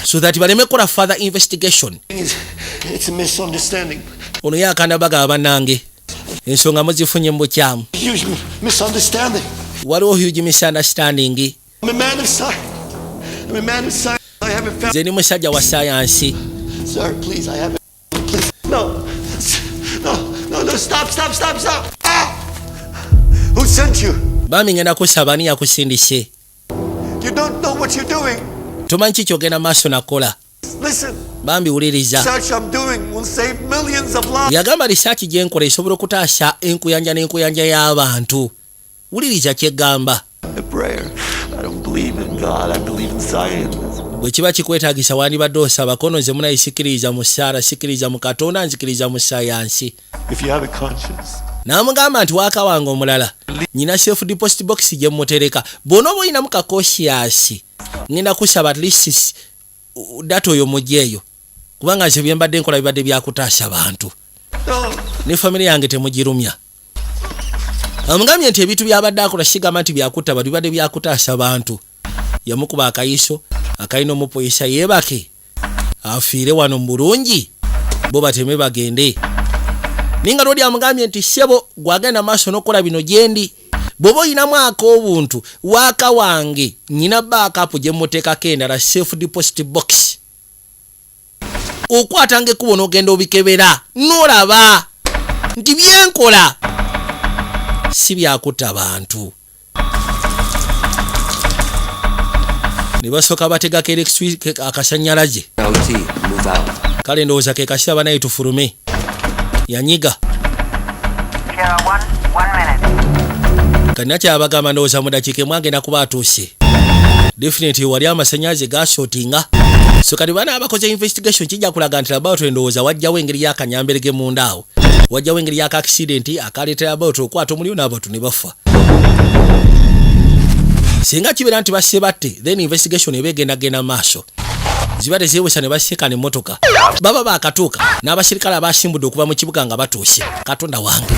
So that baleme kola further investigation. It's a misunderstanding. Ono yakanda bagaba bannange. Ensonga muzifunye mu bukyamu. Huge misunderstanding. Waliwo huge misunderstanding. I'm a man of science. I haven't found. Nze ni musajja wa sayansi. Sir, please, I haven't. Please, no. Stop. Ah! Who sent you? Bami ngenda kusaba ani yakusindise. You don't know what you're doing. Tomanyi ki kyogenda maaso nakola. Listen. Bambi wuliriza. Research I'm doing will save millions of lives. Yagamba research gye nkola esobola okutaasa enkuyanja n'enkuyanja y'abantu. Wuliriza kyegamba. A prayer. I don't believe in God. I believe in science. Bwe kiba kikwetaagisa wandibadde osaba kono nze munayisikiriza mu ssaala, sikiriza mu Katonda, nzikiriza mu sayansi. If you have a conscience. N'amugamba nti waaka wange omulala nyina self deposit box gye mutereka bw'onooba olinamu kakosiyasi ngenda kusaba at least data oyo mugyeeyo kubanga nze bye mbadde nkola bibadde byakutaasa bantu ne famire yange temugirumya. Amugambye nti ebintu byabadde akola kigamba nti byakutta bali bibadde byakutaasa bantu. Yamukuba akayiso akalina omupoliisa yeebake afiire wano mu bulungi bo bateme bagende. Ninga lodi amugambye nti sebo gwagenda maaso n'okola bino gyendi bw'oba oyinamu ak'obuntu waaka wange nyina backup gye muteekako endala self deposit box. Okwatanga ekkubo n'ogenda obikebera n'olaba nti byenkola si byakutta bantu. Ne basooka bategako electric akasannyalaze. OT, move out. Kale ndowooza ke kasaba naye tufulume. Yanyiga. Kanina kyabagamba ndowooza mu dakiika emu agenda kuba atuuse. Definitely wali amasannyalaze gasootinga. So kati bana abakoze investigation kijja kulaga nti laboratory ndowooza wajjawo engeri y'akanyamberege munda awo. Wajjawo engeri y'aka accident akaleetera laboratory okwata omuliro n'abantu ne bafa. Singa kibeera nti basse batte then investigation eba egenda maaso. Ziba tezeewesa ne baseka n'emmotoka. Baba baakatuuka n'abasirikale abasimbudde okuva mu kibuga nga batuuse. Katonda wange.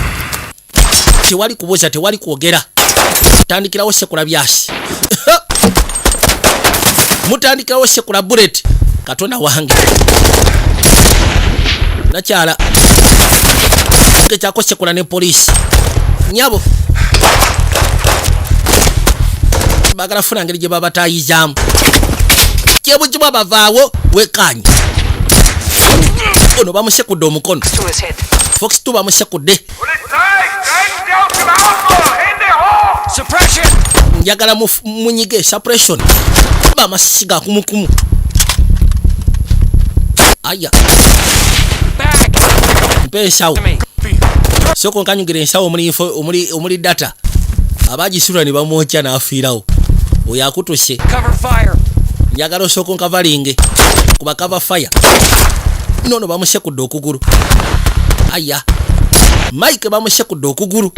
Tewali kubuuza, tewali kwogera. Tandikirawo sekula byasi. Mutandikirawo sekula bullet. Katonda wange. Nakyala. Ke kyako sekula ne poliisi. Nyabo. bagala funa ngeri gye babatayizaamu kyebukibwa bavaawo wekanye ono bamusekudde omukono Fox 2 bamusekudde njagala munyige suppression bamasisiga kumukumu aya mpe ensawo soko nkanyugira ensawo omuli data abagisula ne bamwokya n'afiirawo oyo akutuse njagala osooka nkavalinge kuba cover fire nono bamusekudde okugulu aya Mike bamusekudde okugulu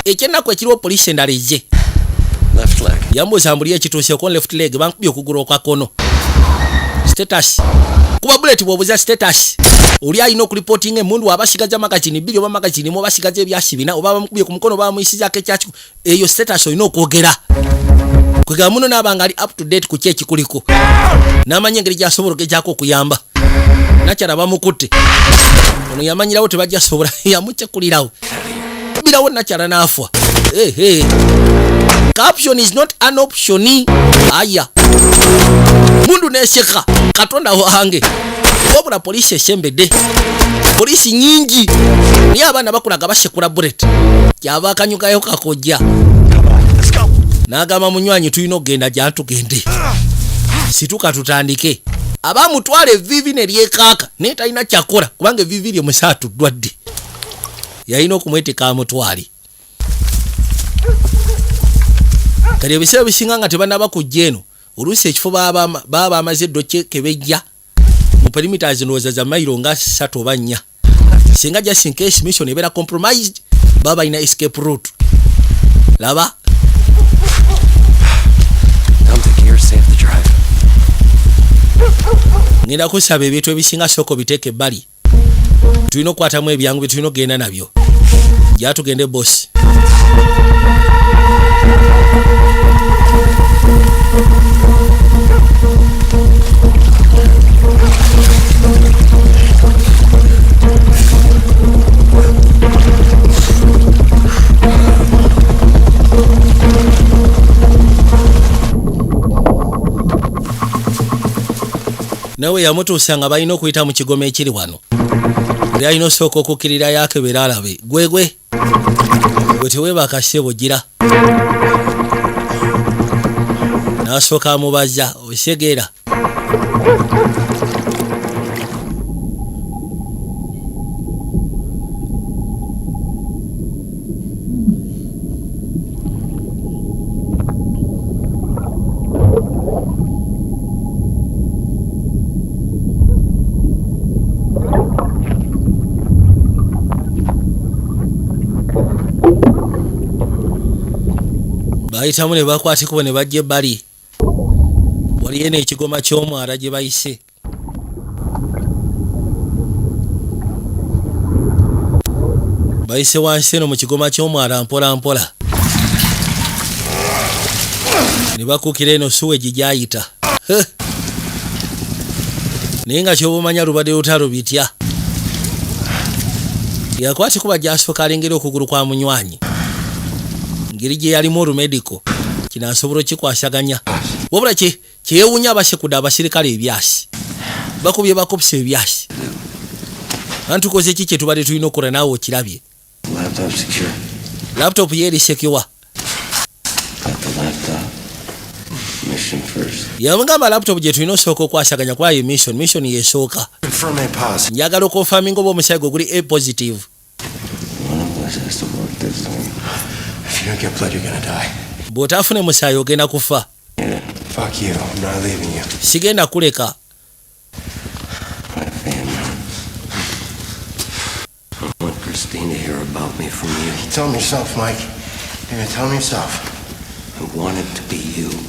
ekyennaku ekiriwo poliisi endala ejje yambuuza mbuli ekituuseeko left leg bankubye okugulu okwakono status kuba bullet bwobuza status oli alina okulipotinga emundu wabasigaza magazini 2 oba magazini mu basigaza ebyasi 4 oba bamukubye ku mukono bamuyisizaako ekyakiku eyo status olina okwogera kwegamba muno n'abanga ali up to date ku kyeki kuliko n'amanya engeri gyasobola ogezaako okuyamba nakyala bamukutte ono yamanyirawo tebajja sobola yamucekulirawo birawo nakyala n'afa caption is not an option aya mundu neseka katonda wange wabula poliisi esembedde poliisi nyingi niye abaana bakulaga basekula bullet kyava akanyukayo kakojja n'agamba munywanyi tulina okugenda gyantugende situka tutandike abamutwala evivi ne lyekaaka naye talina kyakola kubanga evivi lye musaatu ddwadde yalina okumweteka amutwali kati ebiseera bisinga nga tebanaba kujja eno oluusi ekifo baba bamaze eddo kebejja mu perimeters ndowooza za mailo nga 3 oba 4 singa just in case mission ebeera compromised baba ina escape route laba ngenda kusaba ebintu ebisinga soko biteeke ebbali tulina okukwatamu ebyangu bye tulina okugenda nabyo gyatugende bosi nawe yamutuusa nga balina okuyita mu kigoma ekiri wano oli alina osooka okukkirira yakebera alabe gwegwe gwe teweebaka ssebo gira n'asooka amubaza osegeera bayitamu ne bakwatikubo ne bajja ebbali waliyo n'ekigoma ky'omwala gye bayise bayise wansi eno mu kigoma ky'omwala mpola mpola ne bakuukira eno suwegi gyayita naye nga kyoba omanya lubadde lutalo bitya yakwatikuba gyasooka alengera okugulu kwa munywanyi ngeri gye yalimu olumediko kino asobola okikwasaganya wabula kyeyewunya abasekudde abasirikale ebyasi bakubye bakopisa ebyasi antukoze ki kye tubadde tulina okukola naawe okirabye laptop yeeri sekiwa yamugamba laptop gye tulina osooka okwasaganya kwayo mission yesooka njagala okonfaminga oba omusaayi gwe guli a positive bw'otaafune musaayi ogenda kufa sigenda kuleka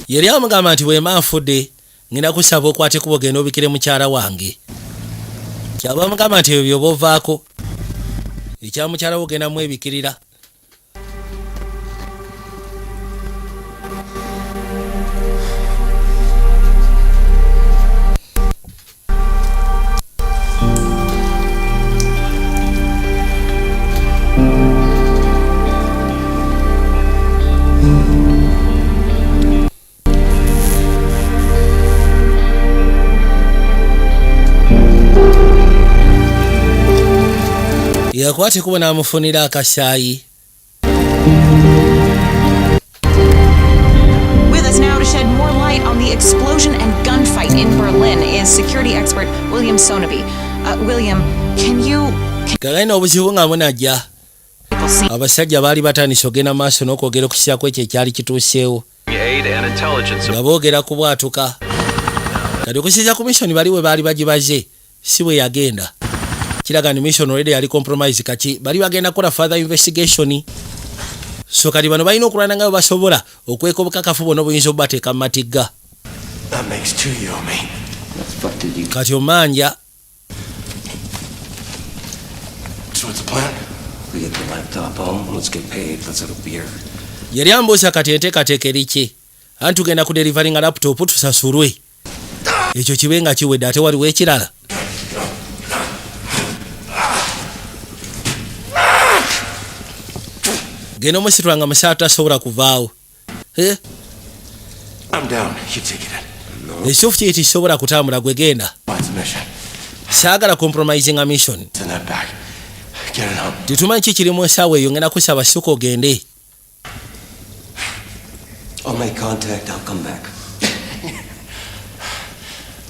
yeri amugamba nti bwema nfudde ngenda kusaba okwate kuba ogenda obikire mukyala wange kyaba amugamba nti ebyo byoba ovaako ekya mukyala we ogenda mwebikirira yakwate kubona amufunira akasaayi. With us now to shed more light on the explosion and gunfight in Berlin is security expert William Sonaby. William, can you Kagaina obuzibu nga munajja. people see Abasajja baali batandise ogenda maaso n'okwogera okukisaako ekyo ekyali kituuseewo. Nga boogera ku bwatuka. Kati okusiza ku mission bali we baali bagibaze si bwe yagenda. Kiraga ni mission already yali compromise kati bali bagenda kola further investigation. So kati bano balina okulwana nga basobola okweka obukakafu bwonna obuyinza obubateeka mu matigga. That makes two you and me. What the fuck did you... Kati omanja So what's the plan? We get the laptop home, let's get paid, let's have a beer. yali ambuuza kati enteekateeka eriki. Anti tugenda ku deliveringa laptop tusasulwe. Ekyo kibe nga kiwedde ate waliwo ekirala. Genda omusitulanga musaala tasobola kuvaawo. I'm down. You take it in. Ekituufu kiri tikisobola kutambula gwe genda. What's the mission? Saagala compromising a mission. Send that back. Get it home. Titumanyi ki kiri mu nsaawa eyo ngenda kusaba ssuka ogende. I'll make contact, I'll come back.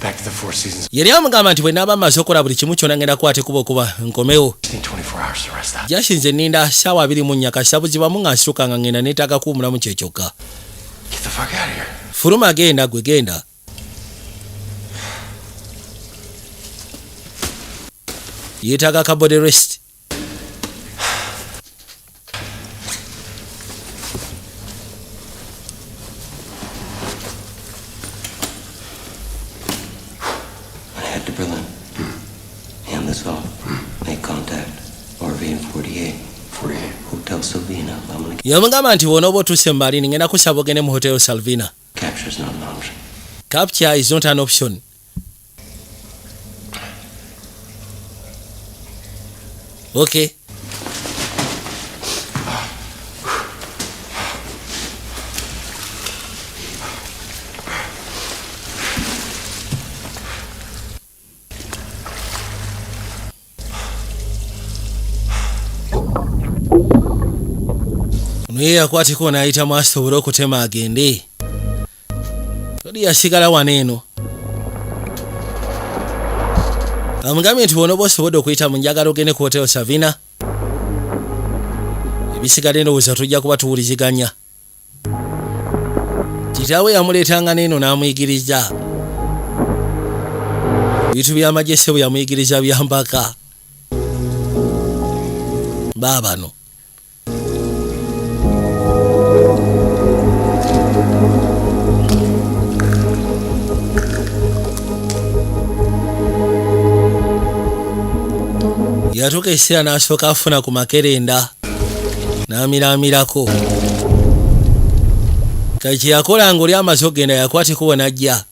Back to the Four Seasons. Yali amugamba nti bwe naaba mmaze okukola buli kimu kyonna ngenda kukwate kuba nkomewo. Just need 24 hours to rest that. Jashinze nninda ssaawa 24 kasita buzibamu nga nsituka nga ngenda neetaaga kuwumulamu kyekyokka. Get the fuck out of here. Fuluma genda gwe genda. Yeetaaga ka body rest. I head to Berlin. Hand this off. Make contact. RV in 48. 48. Hotel Silvina. I'm gonna Yamugamba nti bw'onooba otuuse mu Berlin ngenda kusaba ogende mu Hotel Salvina. capture's not an option. Capture is not an option. Okay. Naye yakwateko n'ayitamu asobole okutema agende. Todi yasigala wano eno. Amugambye nti bw'onooba osobodde okuyita mu njagala ogende ku Hotel Savina. Ebisigadde ndowooza tujja kuba tuwuliziganya. Kitaawe yamuleetanga n'eno n'amuyigiriza. Ebintu by'amagye ssebo yamuyigiriza byambaka. Baabano. Yatuuka ekiseera n'asooka afuna ku makerenda n'amiraamirako. Kati kye yakola ng'oli amaze okgenda yakwata ekubo n'ajja.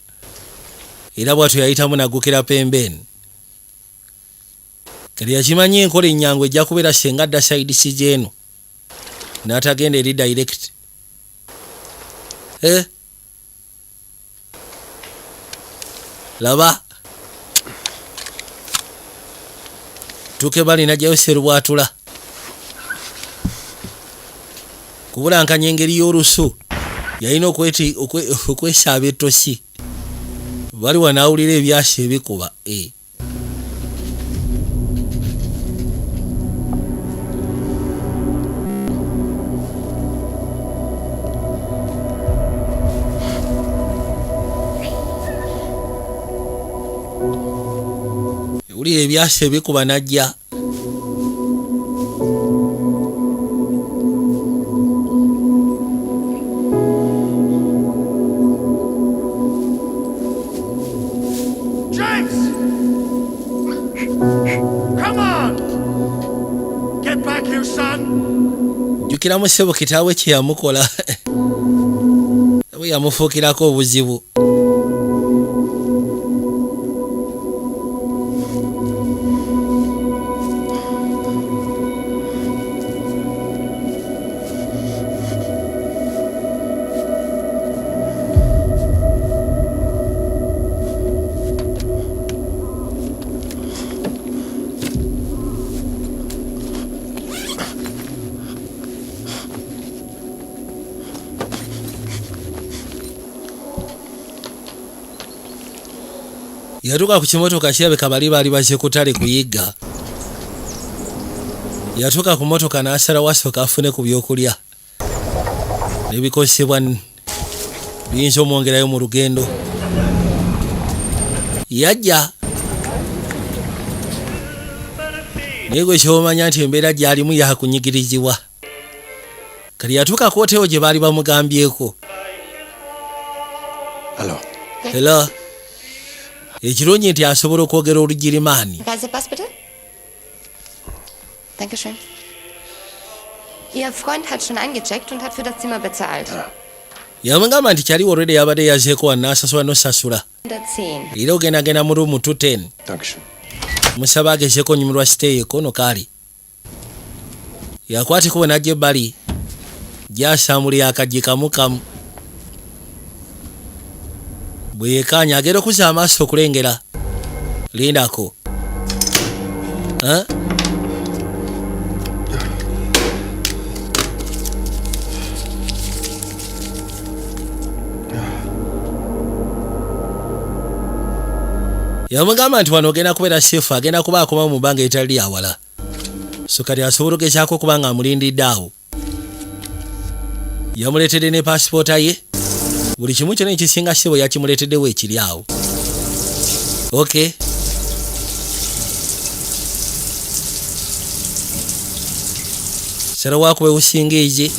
Era bw'atyo yayitamu naggukira pembeni. Kati yakimanyi enkola ennyangu ejja kubeera senga adda sayidi si gy'eno. N'atagenda eri direct. Laba. Tuke bali najjayo serubwatula. Kubulankanya engeri y'olusu. Yalina okwesaaba ettosi. Bali wanaawulira ebyasa ebikuba. Uli ebyasa ebikuba najja. James! Come on! Get back here, son! Jjukiramu ssebo kitaawe kye yamukola. Bwe yamufuukirako obuzibu. yatuuka ku kimotoka kirabika bali baze kutale kuyigga. Yatuuka ku motoka n'asalawo asooka afune ku byokulya n'ebikosebwa biyinza omwongerayo mu lugendo. Yajja naye gwe kyomanya nti embeera gy'alimu yakunyigirizibwa. Kati yatuuka ku hotelo gye baali bamugambyeko. Hello. Ekirungi nti asobola okwogera Olugirimaani. Reisepass bitte. Dankeschön. Ihr Freund hat schon eingecheckt und hat für das Zimmer bezahlt. Yamugamba nti kyali already yabadde yazeeko wannasasula nosasula. 110. Era ogendagenda mu ruumu 210. Dankeschön. Musaba agezeeko nyumirwa siteeyeko no kaali. Yakwateko n'ajja ebbali. Gyasamulira akaggi kamu kamu. Bwe yeekaanya agenda okuzza amaaso okulengera. Lindako. Yamugamba nti wano ogenda kubeera seefu, agenda kuba akoma mu bbanga eritali lyawala. So kati asobola okugezaako okuba nga amulindidde awo. Yamuleetedde ne paasipoota ye. Buli kimu kyonna ekisinga ssebo yakimuleeteddewo ekiri awo. Okay. Sarawaako bwewusingiizi.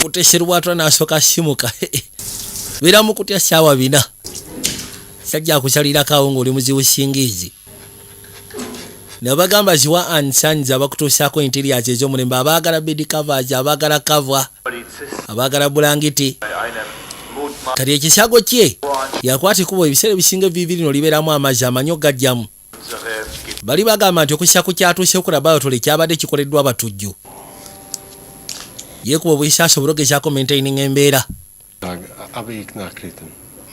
Kutesherwatwa n'asooka simuka. Bira mu kutya ssaawa 4. Sajja akusalirako awo ng'oli muzibu singiizi. Nabagamba ziwa ansanze abakutuusaako interiors ez'omulembe, abaagala bed covers, abaagala cover, abaagala bulangiti. Kati ekisago kye yakwata ekkubo ebiseera ebisinga ebibiri no libeeramu amazzi amanyo gajjamu. Bali bagamba nti okussa ku kyatuuse ku laboratory kyabadde kikoleddwa abatujju. Yeekuba obuyisa asobole okugezaako maintaining embeera.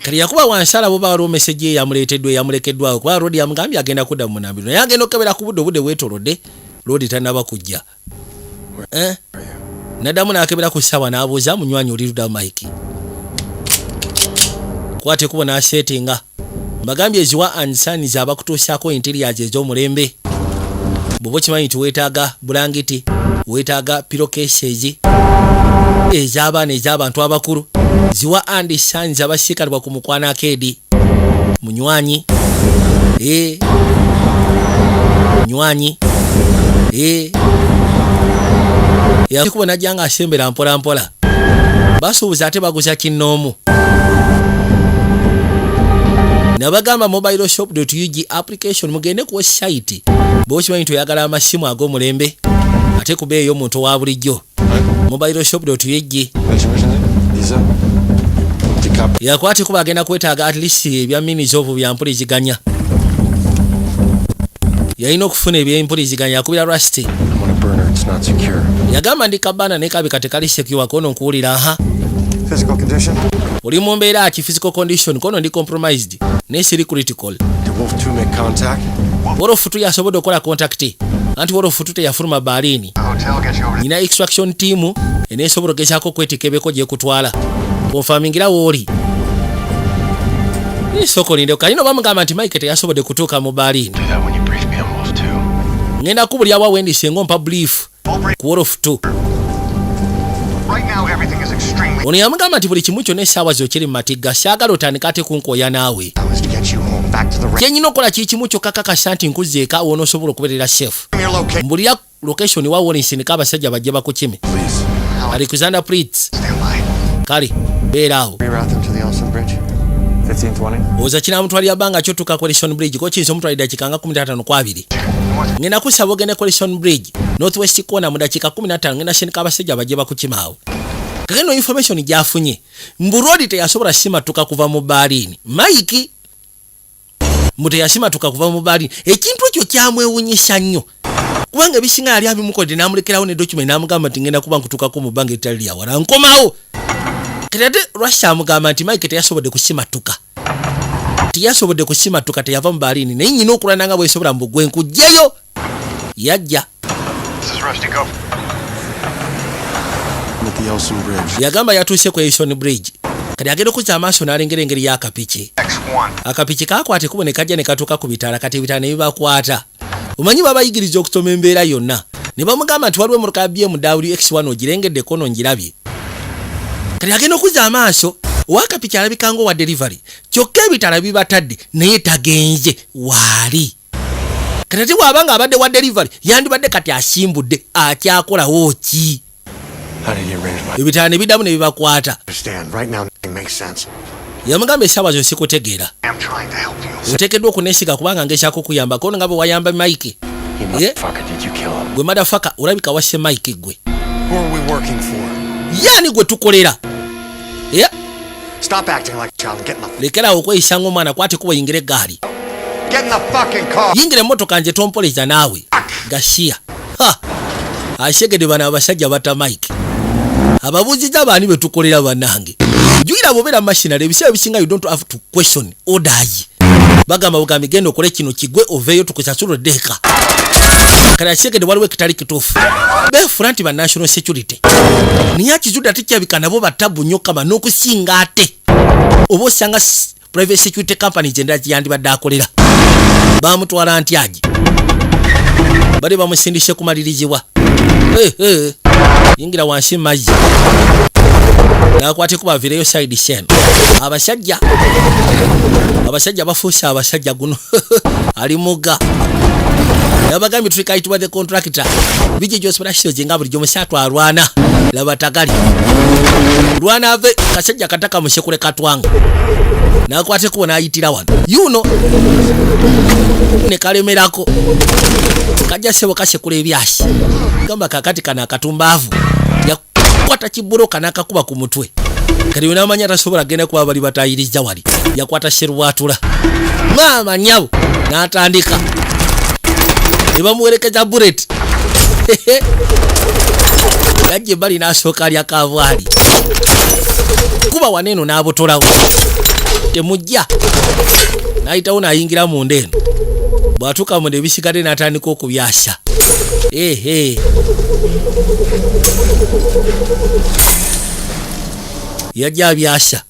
Kati yakuba wansi alabo baaliwo meseji ye yamulekeddwawo kuba Roodi yamugambye agenda kudda mu munambiro naye agenda okukebera ku budde bwetolodde Roodi tannaba kujja. Naddamu n'akebera ku ssaawa n'abuuza munywanyi oli ludda Mike. Kwate kubo n'aseetinga. Mbagambye eziwa ansaniza abakutuusaako interiors ez'omulembe. Bw'oba okimanyi nti weetaaga bulangiti, weetaaga pillowcases, ez'abaana ez'abantu abakulu. Ziwa andi sanza abasiikalibwa ku mukwana akeedi. Munywanyi. Munywanyi. Yakuba najja nga asembera mpola mpola. Basuubuza ate baguza kinnoomu. Nabagamba mobileshop.ug application mugende ku website. Bw'okimanyi nti oyagala amasimu ag'omulembe ate ku bbeeyi y'omuntu wa bulijjo. Mobileshop.ug. Yakwate kuba agenda kwetaaga at least ebya minis ovu bya mpuliziganya. Yalina okufuna ebyempuliziganya yakubira Rusty. Yagamba ndi kabana ne kabi katekali secure kono nkuwulira Physical condition? Oli mu mbeera ki physical condition kono ndi compromised ne siri critical. Did Wolf 2 make contact? Wolofutu yasobodde okukola contact. Anti Wolofutu teyafuluma baaliini. Nina extraction team eneesobola okugezaako okwetikebeko gye kutwala. Konfamingira wooli. Isoko linde kalino bamugamba nti Mike teyasobodde kutuuka mu baaliini. Ngenda kubulya wa wendi sengo mpa brief ku Wolofutu. Ono yamugamba nti buli kimu kyonna essaawa zo kiri mu matigga saagala otandika ate kunkoya naawe. Kyenyina okukola kiri kimu kyokka kakasa nti nkuzza eka wonoosobola okubeerera chef. Mbulira location wa Wallinsoniko abasajja bajje bakukime. Alexander Pritz. Kale beera awo. Oza kinamutwalira bbanga kyottuka Coalition Bridge ko kiyinza omutwalira dakika nga 15 ngenda kusaba ogende Coalition Bridge Northwest Corner mu dakika 15 ngenda sindika abasajja bajje bakukima awo. Kageno information gyafunye mbu Roodi teyasobola simatuka kuva mu baaliini. Mike muteyasimattuka kuva mu baaliini. Ekintu ekyo kyamwewunyisa nnyo kubanga ebisinga yali abimukodde n'amulekerawo ne document n'amugamba nti ngenda kuba nkutuukako mu bbanga eritali lyawala nkomawo. Kati Russia amugamba nti Mike teyasobodde kusimatuka. Teyasobodde kusimatuka teyava mu baaliini naye nyina okulana nga bwesobola mbu gwe nkujjayo. Yajja. Yagamba yatuuse ku Elson Bridge. kati agenda okuzza amaaso n'alengera engeri y'akapiki. Akapiki kakwate kubo ne kajja ne katuuka ku bitaala kati ebitaala ne bibakwata. Omanyi babayigiriza okusoma embeera yonna ne bamugamba nti waliwo emmotoka ya BMW X1 ogirengeddeko n'ongirabye. Kati agenda okuzza amaaso ow'akapiki alabika ng'owa delivery kyokka ebitaala bibatadde naye tagenze waali. Kati ate bw'abanga abadde wa delivery yandibadde kati asimbudde akyakolawo ki? Ebitaala ne biddamu ne bibakwata. Yamugamba essaawa zo sikutegeera. Oteekeddwa okuneesiga kubanga ngeekyako okuyambako nga bwe wayamba Mike. Gwe madafaka olabika wasse Mike gwe. Yaani gwe tukolera. Lekerawo okweyisa ng'omwana kwate kuba yingira eggaali. Yingira emmotoka nje tompoleza naawe. Gashiya. Ashegede bana abasajja bata Mike. Ababuuziza abaani be tukolera bannange. Juyira bobera machinery ebiseera bisinga you don't have to question order. Bagamba bugambi genda okole kino kigwe oveeyo tukusasula deka. Kati ashegede waliwo ekitali kituufu. Beefula nti ba national security. Niye kizuda tekyabika nabo batabu nnyo kama n'okusinga ate. Oba osanga private security company gyendala gyeyandibadde akolera. Bamutwala ntyagi. Bali bamusindise kumalirizibwa. Yingira wansi mazzi. Nakwate kuba vireyo side shen. Abasajja bafuusa abasajja guno. Ali muga. Yabagambye tulikayitibwa the contractor. Bije gy'osobola jinga buli gy'omusatu alwana. Laba tagali. Lwana ave kasajja kataka mushekule katwanga. Nakwate kuba n'ayitira wano. Yuno. Ne kalemerako. Kajja sebo kashekule ebyasi. Gamba kakati kana akatumbavu. Yakwata kiburoka n'akakuba ku mutwe. Kati unamanya tasobola genda kuba bali batayiriza wali. Yakwata sherwatula. Mama nyabo n'atandika. Nebamuwerekeza bullet. Yajje bali n'asooka alya kavwali. Kuba waneno n'abotolawo. Temujja. N'ayitawo n'ayingira mu ndeeno. Bw'atuuka mu nebisigadde n'atandika okubyasa. Yajja abyasa.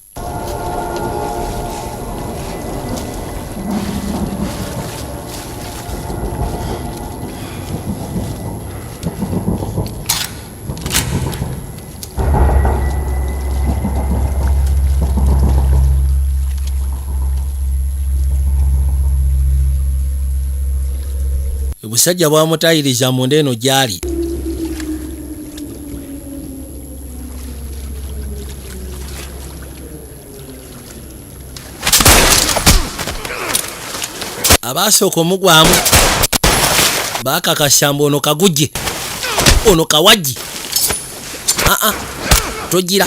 Obusajja bwamutayiriza mu ndeeno gyali. Abasooka omugwamu bakakashamba ono kagujje ono kawajji. Togira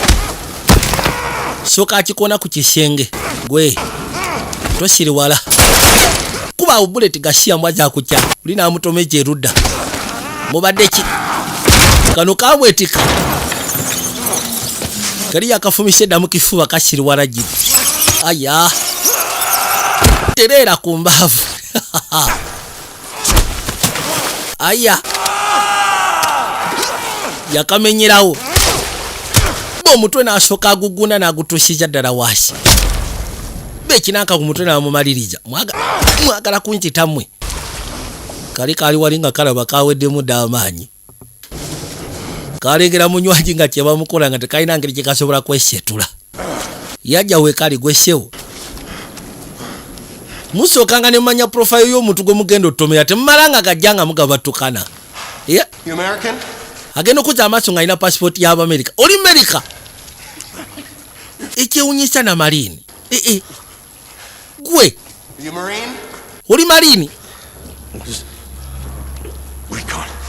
soka akikona ku kisenge gwe tosiriwala kuba bullet gashiya mwaja kukya lina amutomeje rudda mubadde ki kano kabwetika kali yakafumishe damu kifuba kashiriwala jidi aya terera kumbavu. Aya yakamenyerawo omutwe n'asooka aguguna n'agutuusiza ddala waasi. Bekinanka ku mutwe n'amumaliriza mwagala kunkitammwe. Kali kaali wali nga kalaba kaweddemu dda amaanyi. Kalengera munywaji nga kye bamukola nga tekalina ngeri gye kasobola kwesetula. Yajja weekali gwessewo. Musookanga ne mmanya profile y'omuntu gwe mugenda otomera temumalanga gajja nga mugabatukana. Agenda okuzza amaaso nga alina passport y'Abamerika. Oli Amerika? Ekyewunyisa na Marine. Gwe oli Marine?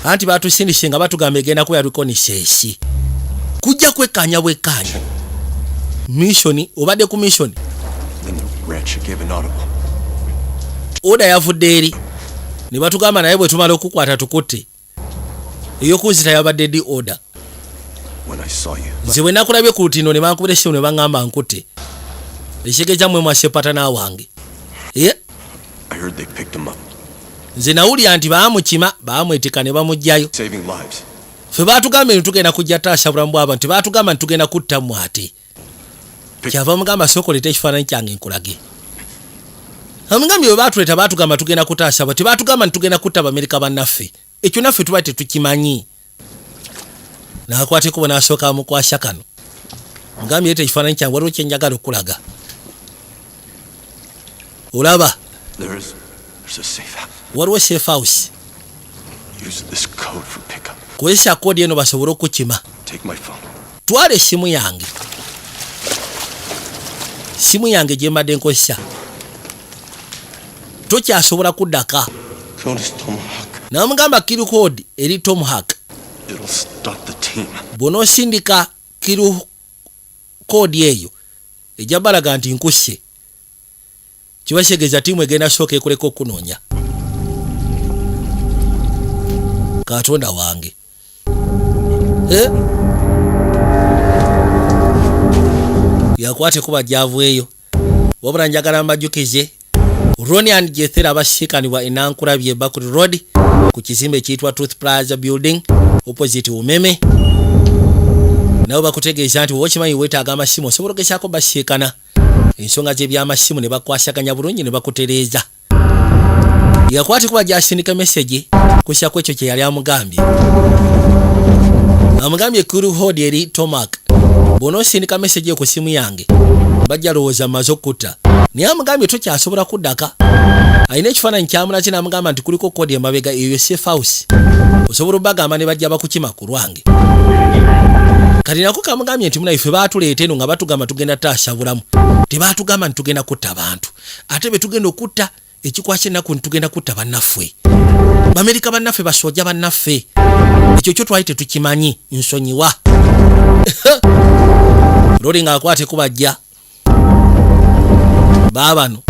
Anti batusindise nga batugamba egenda kuya reconnaissance. Kujja kwekanya bwekanya. Mission obadde ku mission. Oda yavudde eri. Ne batugamba naye bwe tumala okukwata tukutte. Eyokunzita yabadde di order. Nze bwe nakulabye ku lutino ne bankubira essimu ne baŋŋamba nkutte. Ekigejja mmwe mwasepata n'awange. Nze nawulira nti baamukima baamwetika ne bamugjayo. Ffe baatugamba nti tugenda kujja taasa bulamu bw'abantu. Baatugamba nti tugenda kutta mmwe ate. kyava mugamba sookoleta ekifaananyi kyange nkulage. Amugambye bwe baatuleeta baatugamba tugenda kutaasa bwe tebaatugamba ntitugenda kutta Bamerika bannaffe. Ekyo naffe tuba tetukimanyi. N'akwata ekkubo n'asooka amukwasya kano. Mugambye leeta ekifaananyi kyange waliwo kye njagala okulaga. Olaba. There's a safe house. Waliwo safe house. Use this code for pickup. Kozesa koodi eno basobole okukima. Take my phone. Twala essimu yange. Simu yange gye mbadde nkozesa. Tokyasobola kuddaka. Code is Tomahawk. N'amugamba kiru koodi eri Tomahawk. It'll start the team. Bw'onoosindika kiru koodi eyo ejja balaga nti nkusse. Kiba kitegeeza ttiimu egenda sooka ekoleka okunoonya. Katonda wange. Yakwate kuba jaavu wabula njagala mbajjukize Ronnie and Jethera abasiikanibwa enankulabye Bakuri Road ku kizimbe ekiyitwa Truth Plaza Building opposite Umeme. Nabo bakutegeeza nti wokimanyi weetaaga amasimu osobola okugezaako basiikana ensonga z'ebyamasimu ne bakwasaganya bulungi ne bakutereeza. Yakwate kuba gyasindika message kusyako ekyo kye yali amugambye. Amugambye kuru hodi eri Tomahawk. Bw'onoosindika message ku simu yange bajja lowooza mmaze okutta. Naye amugambye tokyasobola kuddaka. Alina ekifaananyi kyamulaze n'amugamba nti kuliko koodi emabega eyo safe house. Osobola obbagamba ne bajja bakukima ku lwange. Kati nako kamugambye nti munaife baatuleeta eno nga batugamba tugenda taasa bulamu. Tebaatugamba nti tugenda kutta bantu. Ate be tugenda okutta ekikwasa ennaku nti tugenda kutta bannaffe. Bamerika bannaffe basojja bannaffe. Ekyo kyo twali tetukimanyi nsonyiwa. Lori ng'akwate kubajja. Baabano.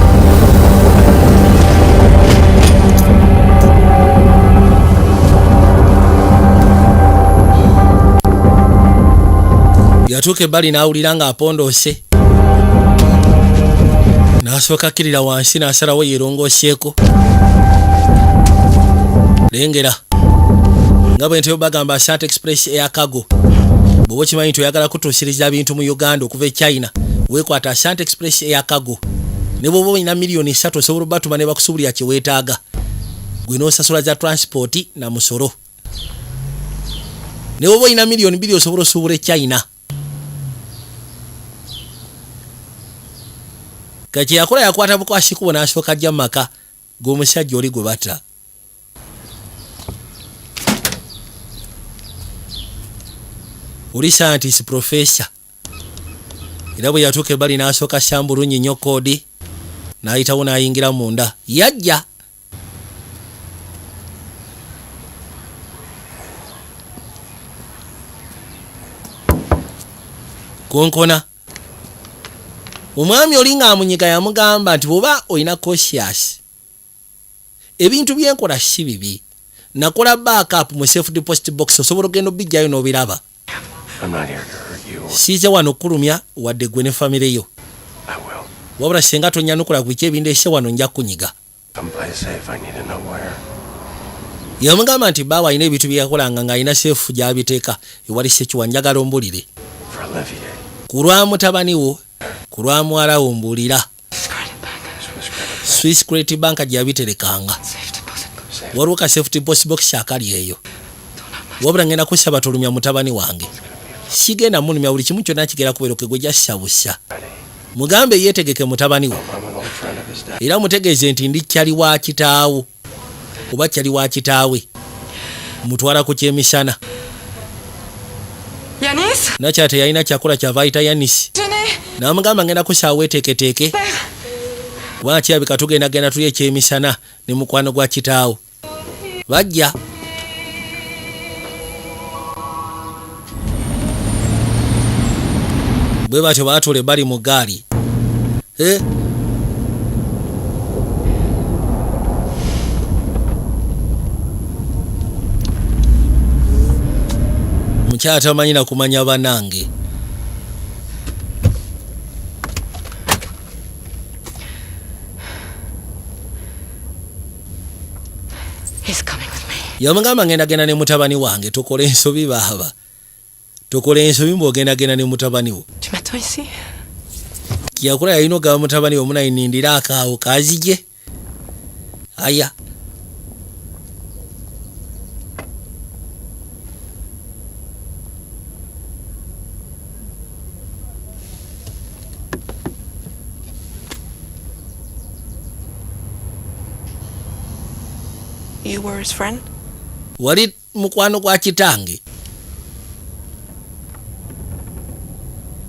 Yatuuka ebbali n'awulira ng'apondoose. N'asooka akkirira wansi n'asalawo yeerongooseeko. Lengera. Nga bwe ntyo bagamba Asante Express Air Cargo. Bw'oba okimanyi nti oyagala kutuusiriza bintu mu Uganda okuva e China, weekwata Asante Express Air Cargo. Ne bw'oba olina miliyoni 3 osobola obbatuma ne bakusubulira kye weetaaga. Gwe n'osasula za transport na musolo. Ne bw'oba olina miliyoni 2 osobola osuubula e China. Kati yakola yakwata bukwasi kubo n'asooka ajja mu maka g'omusajja oli gwe bata. Oli scientist professor. Era bwe yatuuka ebbali n'asooka sambulunyi nnyo koodi n'ayitawo n'ayingira munda. Yajja. Konkona. Omwami oli ng'amunyiga yamugamba nti bw'oba olina conscious ebintu byenkola si bibi. Nakola backup mu safe deposit box osobola ogenda obijjayo n'obiraba. I'm not here to hurt you. Siize wano okulumya wadde gwe ne famire yo. I will. Wabula senga tonyanukula ku biki ebindeese wano nja kunyiga. Someplace safe. I need to know where. Yamugamba nti baawa alina ebintu bye yakolanga ng'alina seefu gy'abiteeka ewali Ssekiwa njagala ombulire. For Olivier. Ku lwa mutabani wo, ku lwa muwala wo mbulira. Swiss Credit Bank gy'abiterekanga. Waliwo ka safe deposit box akali eyo. Wabula ngenda kusaba tulumya mutabani wange. Sigenda munumya buli kimu kyonna kigera kubeera gwe jassa bussa. Mugambe yeetegeke mutabani wo. Era mutegeeze nti ndi kyali wa kitaawo. Oba kyali wa kitaawe. Mutwala ku kyemisana. Yanis? Nakyate yalina kyakola kyava ayita Yanis. N'amugamba ngenda kusaba weeteeketeeke. Kubanga kirabika tugenda tulya ekyemisana ne mukwano gwa kitaawo. Bajja. Bwe batyo baatule bali mu gaali. Mukyala tamanyi na kumanya banange. He's coming with me. Yamugamba ngenda ne mutabani wange tukole ensobi baaba. Tukole ensobi mbw'ogenda ne mutabani wo. Tu m'attends ici? kiyakola yalina ogaba mutabani omunayinindira akaawo kazije. Aya You were his friend? wali mukwano gwa kitange?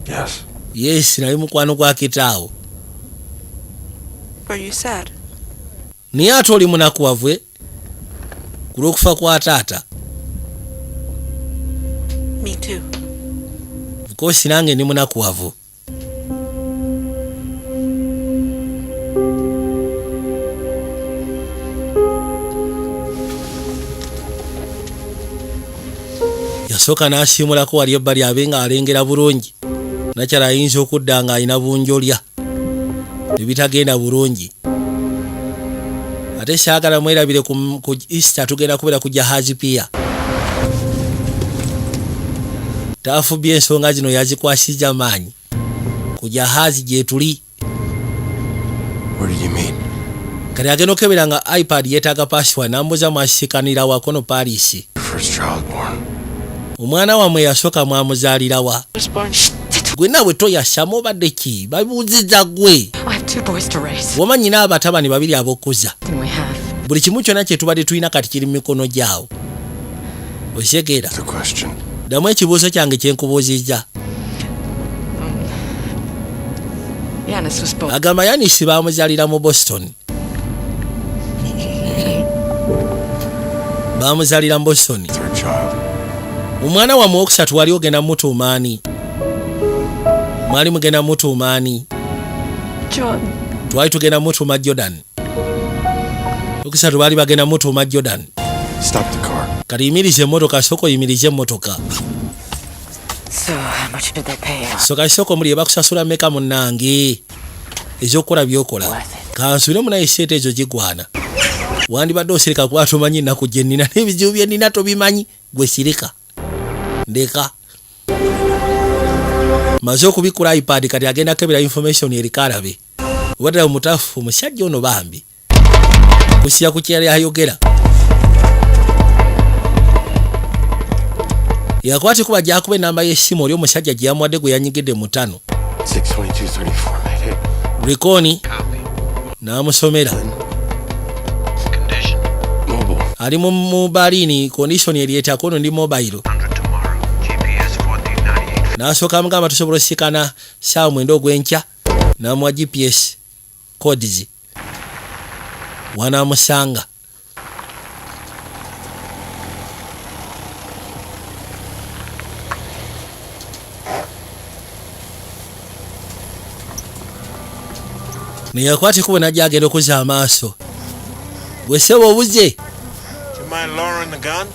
Yes. Yes, nali mukwano gwa kitaawo. Were you sad? Niye ate oli munakuwavu ku lw'okufa kwa taata? Me too. Kosi nange ndi munakuwavu. Yasooka n'asiimulako wali ebbali abe nga alengera bulungi. Nakyala ayinza okudda nga alina bunjolya ebitagenda bulungi. Ate saagala mwerabire ku Easter tugenda kubeera ku jahazi pia. Taafubye ensonga zino yazikwasizza maanyi ku jahazi gye tuli. Where did you meet? Kati agenda okebera nga iPad yeetaaga password n'ambuza mwasikanira wakono Paris. First child born. Omwana wammwe yasooka mwamuzaalira wa? Was born. Gwenna bwe toyassamu obadde ki? Babuuzizza gwe. I have 2 boys to raise. Womanyi n'abatabani 2 ab'okkuza. We have. Buli kimu kyonna kye tubadde tulina kati kiri mu mikono gyawo. Osekeera. The question. Ddamu ekibuuzo kyange kye nkubuuzizza. Yanis was born. Agamba Yanis baamuzaalira mu Boston. Baamuzaalira mu Boston. Third child. Omwana wammwe owokusatu wali ogenda mutuumaani? Mwali mugenda mutuumaani? John. Twali tugenda mutuuma Jordan. Owokusatu baali bagenda mutuuma Jordan. Stop the car. Kati yimiriza emmotoka, sooka oyimirize emmotoka. So how much did they pay out? Soka sooka omuli bakusasula mmeka munnange ez'okukola by'okola. Kansubire munaye seeta ezo gigwana. Wandibadde osirika kuba tomanyi ennaku gye nnina n'ebizibu bye nnina tobimanyi. Gwe sirika. Ndeka. Maze okubikula iPad kati agenda kebera information erikalabe. Obadde omutafu omusajja ono bambi. Kusiya ku kyali ayogera. Yakwati kuba gyakube namba y'essimu oli omusajja gye yamuwadde gwe yanyigidde mu 5. 62234. Hey. Rikoni. N'amusomera. Condition. Mobile. Ali mu mobalini condition eryetako ono ndi mobile. 100 tomorrow. GPS 1498. N'asooka mugamba tusobola osikana ssaawa 9 ogw'enkya. N'amuwa GPS codes. Wanaamusanga. Neyakwati kuba najja agenda okuzza amaaso. Gwe ssebo obuze. Do you mind lowering the gun?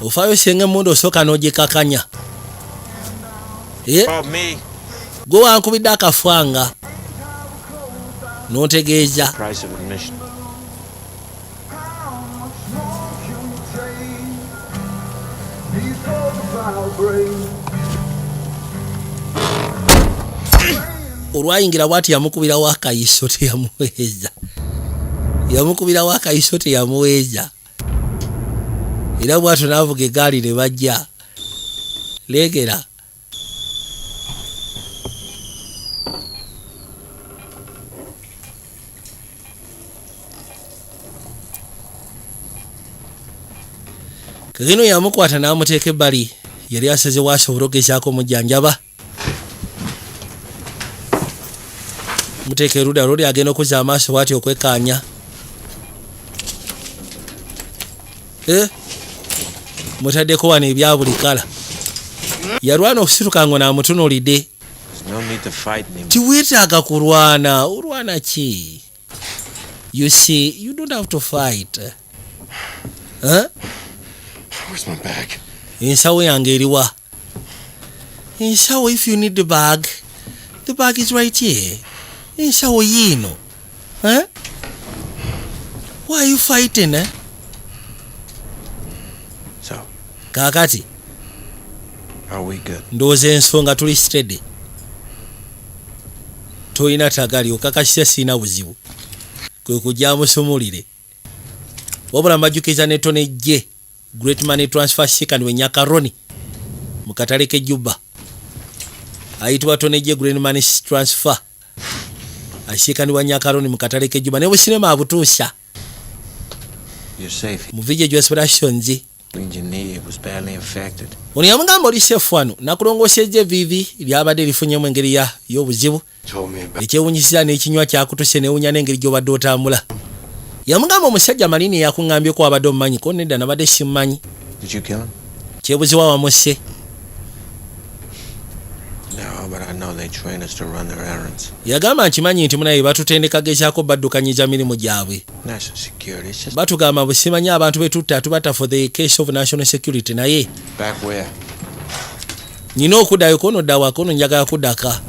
Ofaayo senge emmundu osooka n'ogikakanya. About me. Gwe wankubidde akafwanga. N'otegeeza. Price of admission. Olwayingira bw'ati yamukubirawo akayiso teyamuweeza. Yamukubirawo akayiso teyamuweeza. Era bw'atyo n'avuga eggaali ne bajja. Leegera. Kagino yamukwata n'amuteeka ebbali. Yali aseze waasobole okugezaako omujjanjaba. Muteeka erudda luli agenda okuzza amaaso bw'atyo okwekaanya. Mutaddeko wano ebya buli kala. Yalwana okusituka ngo n'amutunuulidde. There's no need to fight anymore. Tiweetaaga kulwana. Olwana ki? You see, you don't have to fight. Huh? Where's my bag? Ensawo yange eriwa? Ensawo, if you need the bag is right here. Ensawo yiino. Huh? Why are you fighting, eh? So, Kaakati, are we good? ndowooza ensonga tuli steady. toyina tagali okakasisa sina buzibu kwe kujja amusumulire wabula majukiza ne tonejje Great Money Transfer shikani wenyakaroni mu katale ke Juba ayitibwa tonejje Great Money Transfer ashikani wanyakaroni mu katale ke Juba ne businema abutusha You're safe. mu video expressions Engineer was badly infected. Oni amugamba oli safe wano nakulongosezze vivi lyabadde lifunyemu engeri y'obuzibu Told me about ekyewunyisiza n'ekinywa kyakutuse newunya n'engeri gy'obadde otambula yamugamba omusajja malini yakuŋŋambyeko abadde omumanyi ko nedda nabadde simmanyi Did you kill him? kyebuziwa wamuse No, but I know they train us to run their errands. yagamba nkimanyi nti munaye batutendeka gezaako baddukanyiza mirimu gyabwe National security. It's just batugamba busimanyi abantu betutta tubata for the case of national security naye back where? nyina okuddayo kono ddawa kono njagala kuddaka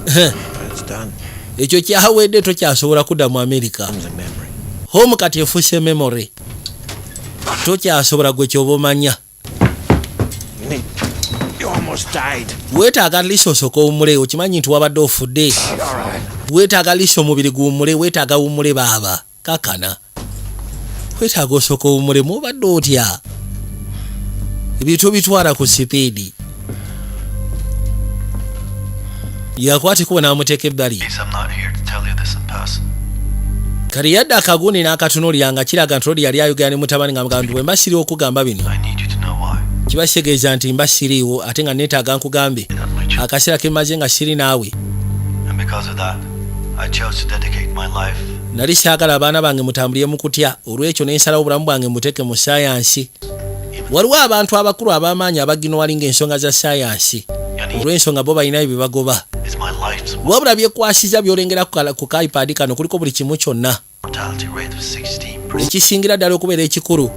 But it's done. ekyo kyawedde tokyasobola kudda mu America Comes a memory. home kati efuuse memory tokyasobola gwe kyoba omanya You almost died. weetaaga liso osooka owummule okimanyi nti wabadde ofudde weetaaga liso omubiri guwummule weetaaga wummule baaba kakana weetaaga osooka owummule mubadde otya ebintu bitwala ku sipiidi yakwatikuba n'amuteeka ebbali I'm not here to tell you this in person. kali yadde akagundi n'akatunuulira nga kiraga nti oli yali ayogera ne mutabani nga mugamba nti bwe mba siriwo okugamba bino I need you to know why. kibakitegeeza nti mba siriiwo ate nga neetaaga nkugambe That my children. akaseera ke mmaze nga siri naawe And because of that, I chose to dedicate my life. nali saagala abaana bange mutambulire mu kutya olw'ekyo ne nsalawo obulamu bwange muteeke mu saayansi waliwo abantu abakulu ab'amaanyi abaginowalinga ensonga za saayansi olw'ensonga bo balinayo bye bagoba It's my life's wabula byekwasiza byolengera ku kaipad kano kuliko buli kimu kyonna mortality rate of 16%. ekisingira ddala okubeera ekikulu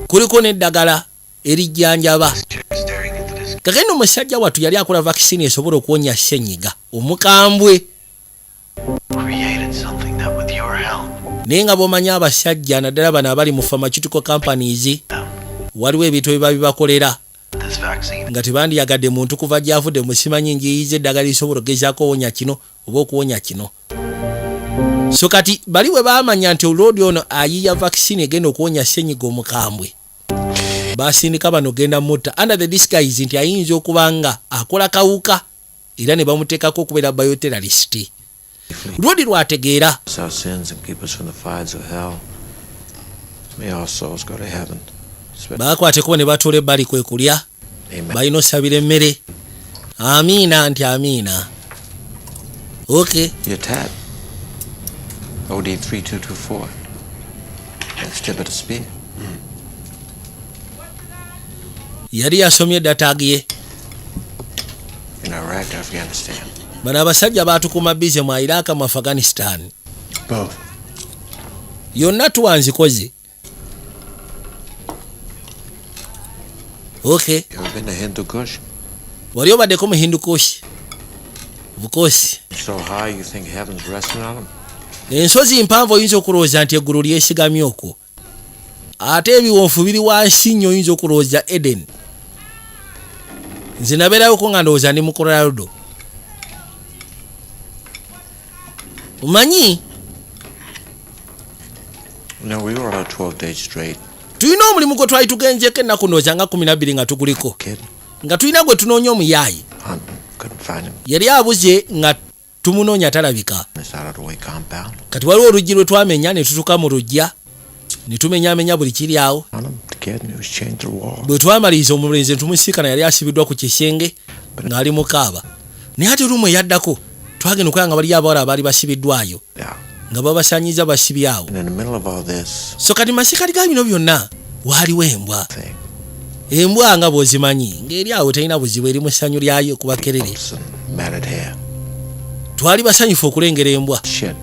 kuliko n'eddagala erijjanjaba Staring into this kakendo omusajja wattu yali akola vakisini esobola okuwonya ssenyiga omukambwe created something that with your help, naye nga bw'omanyi abasajja naddala bano abali mu pharmaceutical companies waliwo ebintu bye babibakolera this vaccine nga tebandiyagadde muntu kuva gy'avudde mu simanyi njiyiza eddagala lisobola ogezaako owonya kino oba okuwonya kino so kati bali bwe baamanya nti olodi ono ayiya vakisini egenda okuwonya ssenyiga omukambwe basindika bano genda mutta under the disguise nti ayinza okuba nga akola kawuka era ne bamuteekako okubeera bioterrorist lwodi lwategeera our sins and keep us from the fires of hell. May our souls go to heaven. baakwateko ne batuula ebbali kwe kulya Amen. balina osabira emmere amiina nti amiina okay Your tab. OD 3224. That's tip of the spear. yali yasomye dataagi ye In Iraq, Afghanistan. bano abasajja baatukuuma bize mu Iraq mu Afghanistan both. yonna tuwanzikoze okay You ever been to Hindu Kush? wali obaddeko mu Hindukush bukosi So high you think heaven's resting on them? ensozi mpanvu oyinza okulowooza nti eggulu lyesigamye okwo ate ebiwonfu biri wansi nnyo oyinza okulowooza Eden nze nabeerayoko nga ndowooza ndi mu Colorado omanyi No, we were out 12 days straight. tulina omulimu gwe twali tugenjeko ennaku ndowooza nga 12 nga tuguliko Kid, nga tulina gwe tunoonya omuyaayi hunting, couldn't find him. yali abuze nga tumunoonya talabika This out of the way compound. kati waliwo oluggi lwe twamenya ne tutuka mu lujja ne tumenyaamenya buli kiri awo On him, the kid, and he was chained to the wall. bwe twamaliriza omulenzi ntumusiikana yali asibiddwa ku kisenge ng'ali mukaaba naye ate lumu eyaddako twagenda okulaba nga baliyo abawala abaali basibiddwayo Yeah. nga babasanyiza basibi awo And in the middle of all this so kati masikati ga bino byonna waaliwo embwa thing, embwa nga bw'ozimanyi ng'eri awo terina buzibu eri mu ssanyu lyayo kuba kerere some matted hair. twali basanyufu okulengera embwa Shit.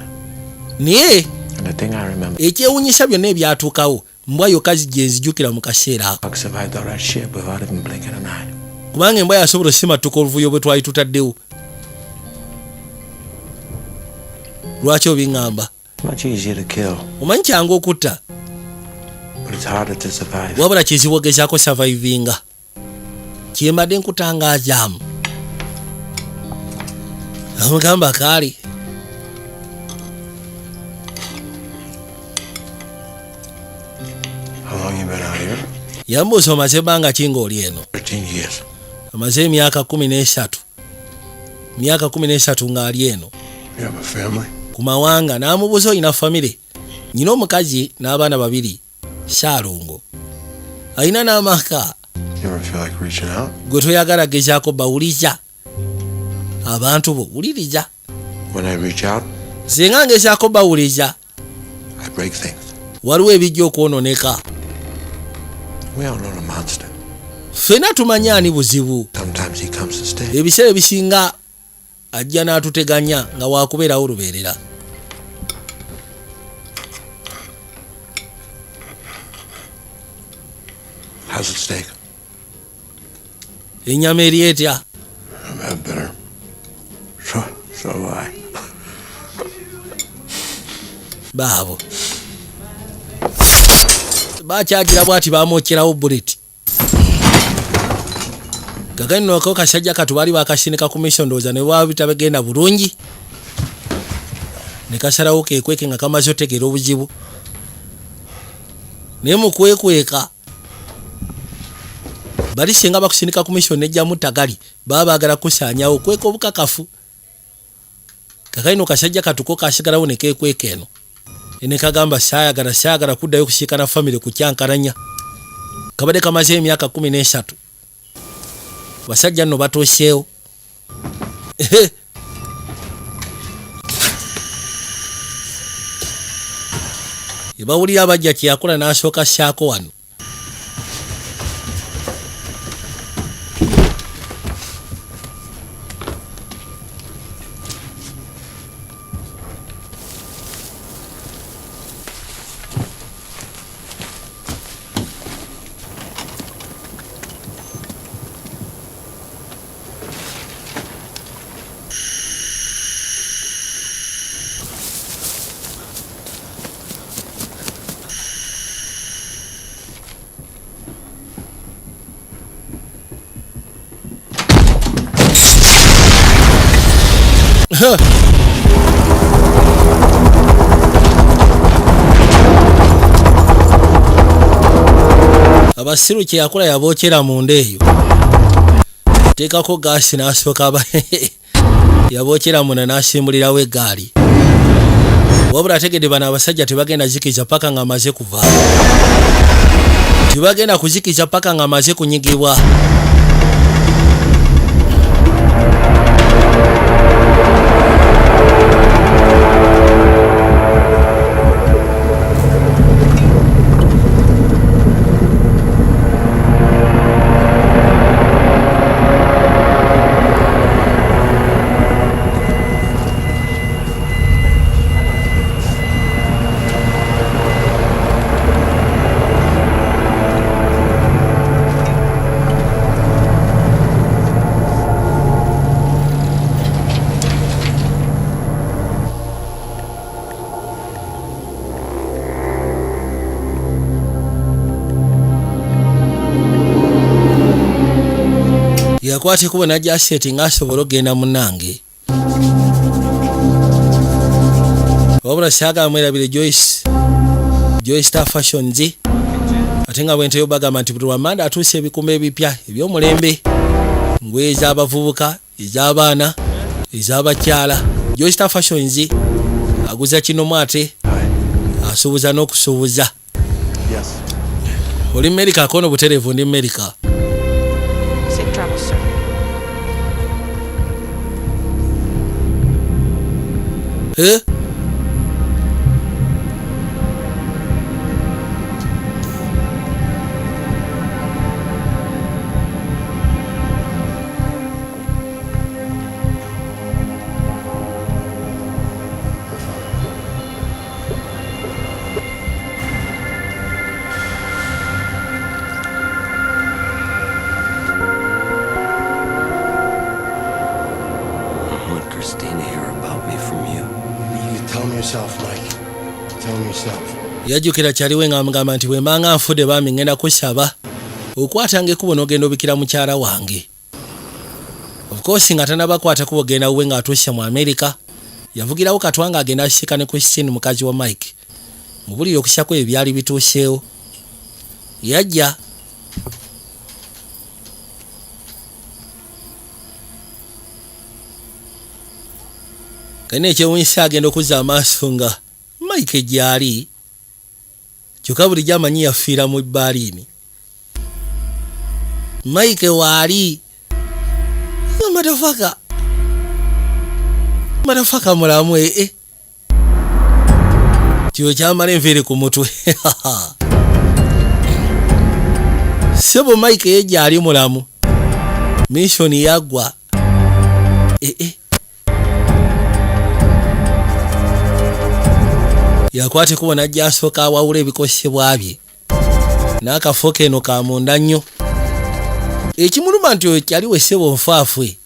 naye And the thing I remember, ekyewunyisa byonna ebyatuukawo mbwa yokka gye nzijukira mu kaseera ako I survived all that shit without even blinking an eye. kubanga embwa yasobola osimattuka oluvuyo bwe twali tutaddewo lwaki obiŋŋamba Much easier to kill, omanyi kyangu okutta but it's harder to survive. wabula kizibu ogezaako survivinga kyembadde nkutangazaamu amugamba kaali. How long you been out here? Yambuuza omaze ebbanga ki ng'oli eno. 13 years. Amaze emyaka 13. Myaka 13 ng'ali eno. You have a family? Ku mawanga. N'amubuuza olina famire. Nyina omukazi n'abaana 2. Saalongo. Alina n'amaka. You ever feel like reaching out? Gwe toyagala gezaako bawuliza. Abantu bo wuliriza. When I reach out, Singa ngezaako bawuliza. I break things. Waliwo ebijja okwononeka. We all know the monster. Ffenna tumanyi ani buzibu. Sometimes he comes to stay. Ebiseera ebisinga ajja n'atuteganya nga waakubeerawo olubeerera. How's it steak? Ennyama eri etya? I've had better. So have I. Baabo. Bakyagira bwati bamwokyerawo buleti. Gagani noko kasajja katu bali bakasinika ku mission ndowooza ne bwaba bitabagenda bulungi. Ne kasalawo kekweke nga kamaze otegeera obuzibu. Naye mu kwekweka bali singa bakusinika ku mission nejjamu tagali baba baagala kusaanyawo kweka obukakafu. Gagani no kasajja katuko kasigalawo ne kekweke eno. Ene kagamba saayagala kuddayo kusiika na family ku kyankalanya. Kabadde kamaze emyaka 13. Basajja nno batosheewo. Ebawulira abajja kyeyakola n'asooka ssaako wano. Abasiru kyeyakola yabookera munda eyo. Teekako gaasi n'asooka yabookera munda n'asimbulirawo eggaali. Wabula ategedde bano abasajja tebagenda zikiza paka nga amaze kuva. Tebagenda kuzikiza paka nga amaze kunyigibwa. Yakwate kuba najja aseti ng'asobola okgenda munnange. Wabula saaga mwerabire Joyce Star Fashions. Ate nga bwenteyo bagamba nti buli Lwamanda atuuse ebikumba ebipya eby'omulembe. Ngoye ez'abavubuka, ez'abaana, ez'abakyala. Joyce Star Fashions aguza kinomu ate asuubuza n'okusuubuza. Yes. Oli America akono butereevu ndi America. Safe travels, sir. Eh? I want Christina hear about me from you. You tell him yourself, Mike. Tell him yourself. Yajjukira kyaliwe ng'amugamba nti bwe mbanga nfudde bambi ngenda kusaba okwatanga ekkubo n'ogenda obikira mukyala wange. of course nga tanabakwata kuba genda uwe nga atuushe mu America yavugirawo katwa nga agenda ashika ne Christine mukazi wa Mike mubulire okushako ebyali bituuseewo yajja kane ekyewunyisa agenda okuzza amaaso nga Mike gyali kyokka buli gyamanyi yafiira mu bbaliini Mike waali madafaka mulamu kyo kyamala enviiri ku mutwe sebo Mike ye gyali mulamu mission yaggwa yakwate kubona ajja asooka awawula ebikosebwa bye n'akafo keno ka munda nnyo ekimuluma nti oyo kyali wesebo nfaafwe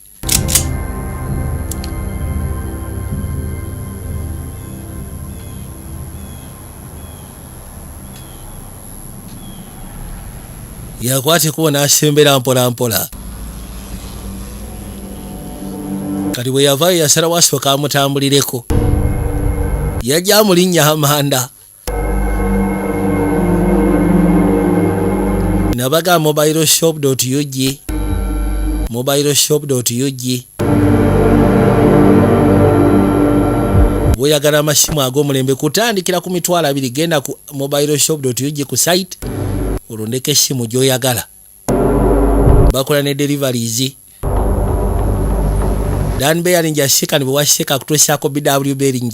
yakwate kubona asembera mpola mpola kati bwe yavaayo yasalawo asooka amutambulireko yajja amulinnya amanda nabaga mobileshop.ug bweyagala amasimu ag'omulembe kutandikira ku mitwalo 2 genda ku mobileshop.ug ku site olondeka essimu gy'oyagala bakola ne deliveries Dan Bearing ashika ne bwashika kutuusaako BW Bearing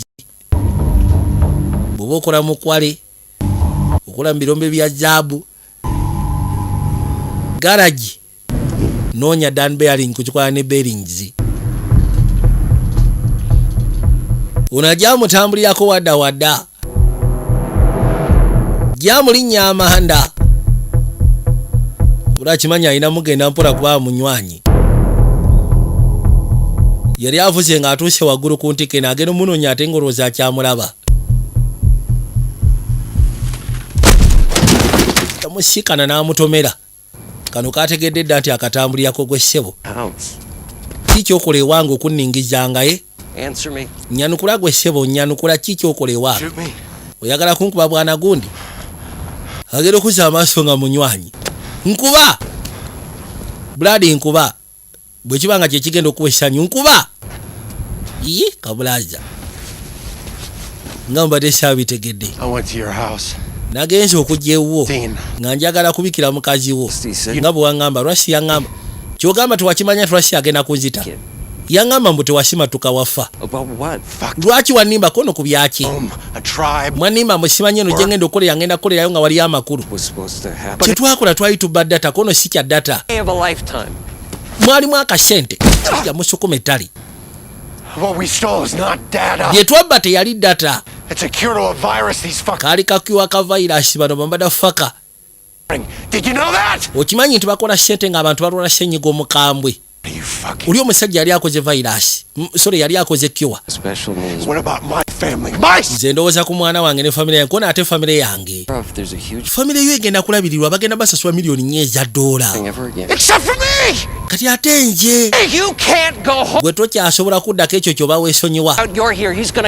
bw'oba okola mu Kwale okola mu birombe bya jaabu garage noonya Dan Bearing kukikola ne bearings unajja mutambulirako wadda gyamulinnya amanda ulakimanya alina mugenda mpola kuba munywanyi yali avuze nga atuuse waggulu ku ntike n'agenda omunoonya ate ng'olowooza akyamulaba tamusikana n'amutomera kano kategedde dda nti akatambulirako gw'essebo kikyokola ewange okunningizangaye nyanukula gw'essebo nyanukula kikyokola ewange oyagala kunkuba bwana gundi agenda okuzza amaaso nga munywanyi nkuba Brady nkuba bwe kibanga kye kigenda okuwa essanyu nkuba kabulaza nga mbadde saabitegedde nagenze okujja ewuwo nga njagala kubikira mukazi wo nga bwe waŋŋamba lwaki yaŋŋamba kyogamba tewakimanya lwaki agenda kunzita yaŋŋamba mbu tewakimatuka wafa lwaki wannimba kono ku byaki mwannimba musimanye eno gye ngenda okukolera ngenda kukolerayo nga waliyo amakulu kye twakola twali tubba data kono si kya data mwalimu akasente yamusukuma ettali bye twabba teyali data kaali kakiwa ka virus bano bambadafaka okimanyi nti bakola sente ng'abantu balwala ssenyiga omukambwe oli omusajja yali akoze virus yali akoze kiwa nze ndowooza ku mwana wange ne famire yange kona ate famire yange famire yo egenda kulabirirwa bagenda basasula $1 million kati ate nje gwe tokyasobola kuddako ekyo kyoba weesonyiwa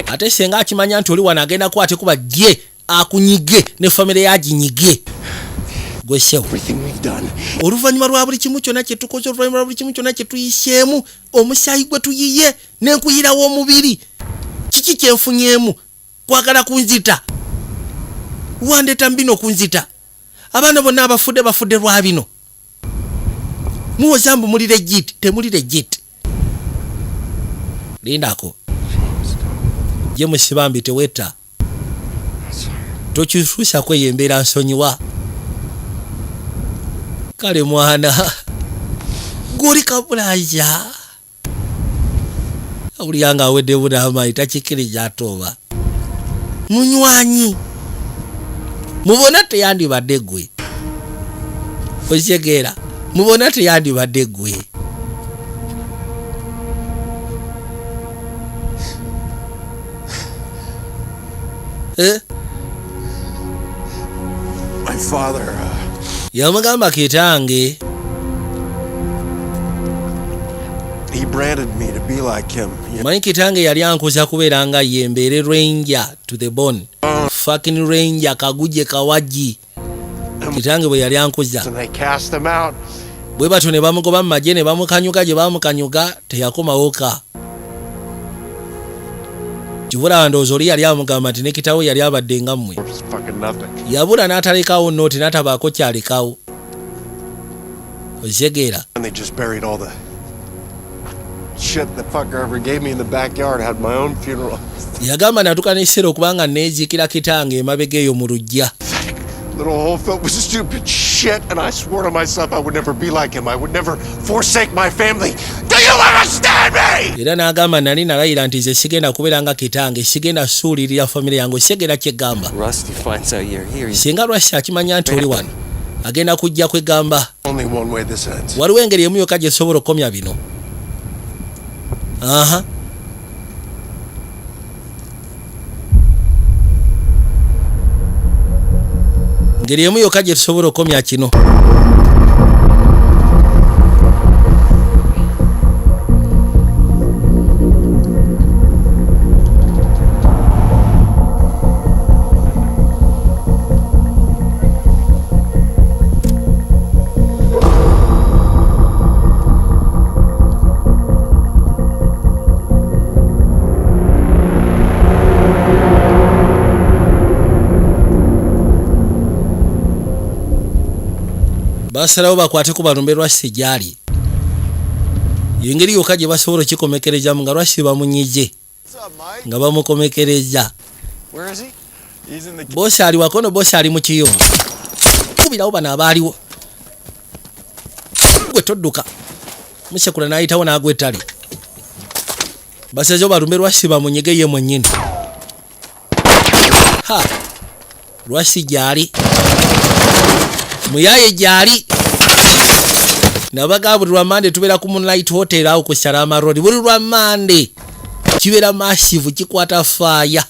ate senga akimanya nti oli wano agenda kwate kuba gye akunyige ne famire yaginyige oluvannyuma lwa buli kimu kyonna kyetukoze oluvannyuma lwa buli kimu kyonna kyetuyiseemu omusaayi gwe tuyiye n'enkuyirawo omubiri kiki kyenfunyemu kwagala kunzita wandeeta mbino kunzita abaana bonna abafudde bafudde lwa bino muwoza mbu muli legit temuli legit lindako gye musibambi tewetta tokisuusako eyo embeera nsonyiwa kale mwana guli kabulaja awuliranga awedde bunamaanyi takikiriza atooba munywanyi mubona teyandibadde gwe okitegera mubona teyandibadde gwe My father, yamugamba kitange He branded me to be like him. Manyi kitange yali ankuza kubeera nga ye mbeere ranger to the bone. Fucking ranger kaguje kawaji. Kitange bwe yali ankuza. And they cast him out. Bwe batyo ne bamugoba mu magye ne bamukanyuka gye bamukanyuka teyakomawoka. Kibula ndowooza oli yali amugamba nti ne kitawo yali abadde nga mmwe. Yabula n'atalekawo nooti n'atabaako kyalekawo. Ozegeera. And they just buried all the shit the fucker ever gave me in the backyard. I had my own funeral. Yagamba natuka n'ekiseera okubanga neezikira kitange emabega eyo mu luggya. Little hole filled with stupid shit, and I swore to myself I would never be like him. I would never forsake my family. Do you understand me? Era n'agamba nali nalayira nti nze sigenda kubeera nga kitange, sigenda suulirira famire yange, segera kyegamba. Rusty finds out you're here. Singa Rusty akimanya nti oli wano, agenda kujja kwegamba. Only one way this ends. Waliwo engeri emu yokka gye sobola okukomya bino. Aha. Ngeri emu yokka gye tusobola okukomya kino. Basalawo bakwate ku balumbe Rusty gyali. Yengeri yokka gye basobola okikomekereza nga Rusty bamunyije. Nga bamukomekereza. Where is he? He's in the Bosi ali wakono, bosi ali mu kiyungu. Kubirawo bano abaaliwo. Gwe todduka. Musekula n'ayitawo n'agwa ettale. Basazewo balumbe Rusty bamunyige ye mwennyini. Ha! Rusty gyali. Muyaye gyali. Nabaga buli lwamande tubeera ku Moonlight Hotel awo ku Salama Road. Buli lwamande kibeera massive kikwata fire.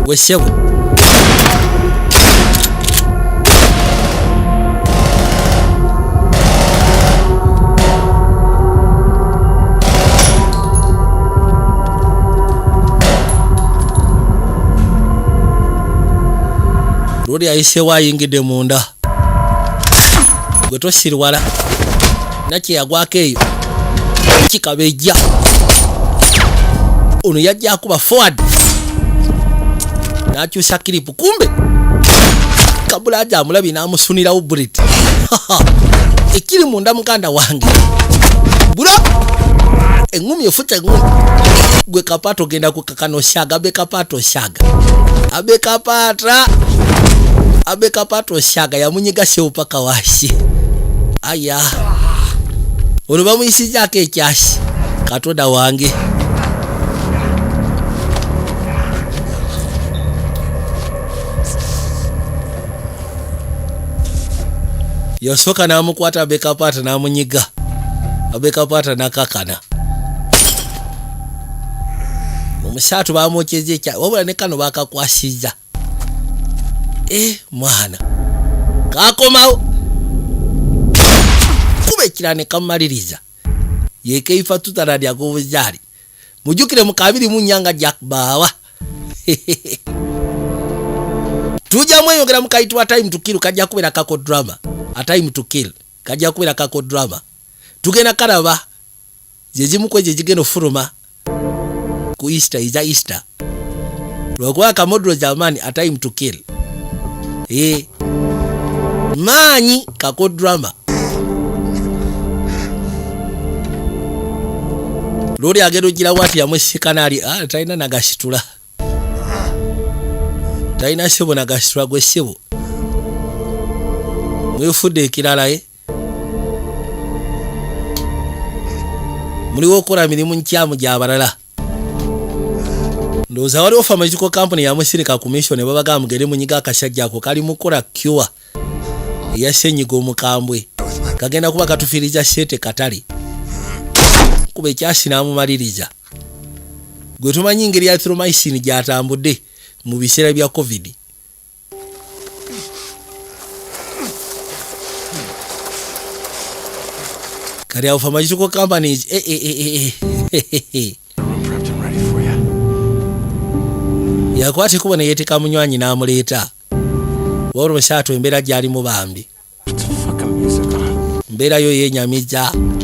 Wesebo. Lori ayiseewo ayingidde munda. Gwe tosirwala. Nakye yagwako eyo. Kikabejja. Ono yajja akuba forward. N'akyusa kiripu. Kumbe kabula aja amulabi n'amusunirawo bullet. Ekiri munda muganda wange. Bula! Engumi efuta engumi. Gwe kapato genda kukakano shaga. Abe kapato shaga. Abe kapatra. Abe kapato shaga yamunyiga shewu paka washi. Aya. Ono bamuyisizza ekyasi. Katonda wange. Yasooka n'amukwata abe kapata n'amunyiga. Abe kapata n'akakana. Omusaatu bamwokyeza ekya. Wabula ne kano bakakwasizza. Mwana. Kakomawo. Kuba ekira ne kamaliriza. Yekeifa tutaradi ag'obuzaali. Mujjukire mu 2 Jack Baawa. Tujja mweyongera mu kayitibwa Time to Kill kajja kubeera kako drama. A Time to Kill kajja kubeera kako drama. Tugenda kalaba zezimu kwe zigenda ofuluma ku Easter is Easter. Lwakuba kamodro zamani A Time to Kill. Manyi kako drama. Lori agero gira wati ya mwesikanali. Taina nagashitula. Taina sebo nagashitula gwe sebo. Mwefudde ekirala Muliwo okola mirimu nkyamu gy'abalala. Ndowooza waliwo pharmaceutical company ya Musirika Commission babaga mugere munyiga akasajja ako kali mukola cure eya ssenyiga omukambwe. Kagenda kuba katufiiriza sete katali. Kuba ekyasi n'amumaliriza. Gwe tumanyi engeri ya Azithromycin gy'atambudde mu biseera bya COVID. kati awo pharmaceutical companies Room prepped and ready for you. yakwate kuba neyeeteka munywanyi n'amuleeta wabula omusaato embeera gyali mu bambi Put some fucking music on. mbeera yo yenyamiza Nice.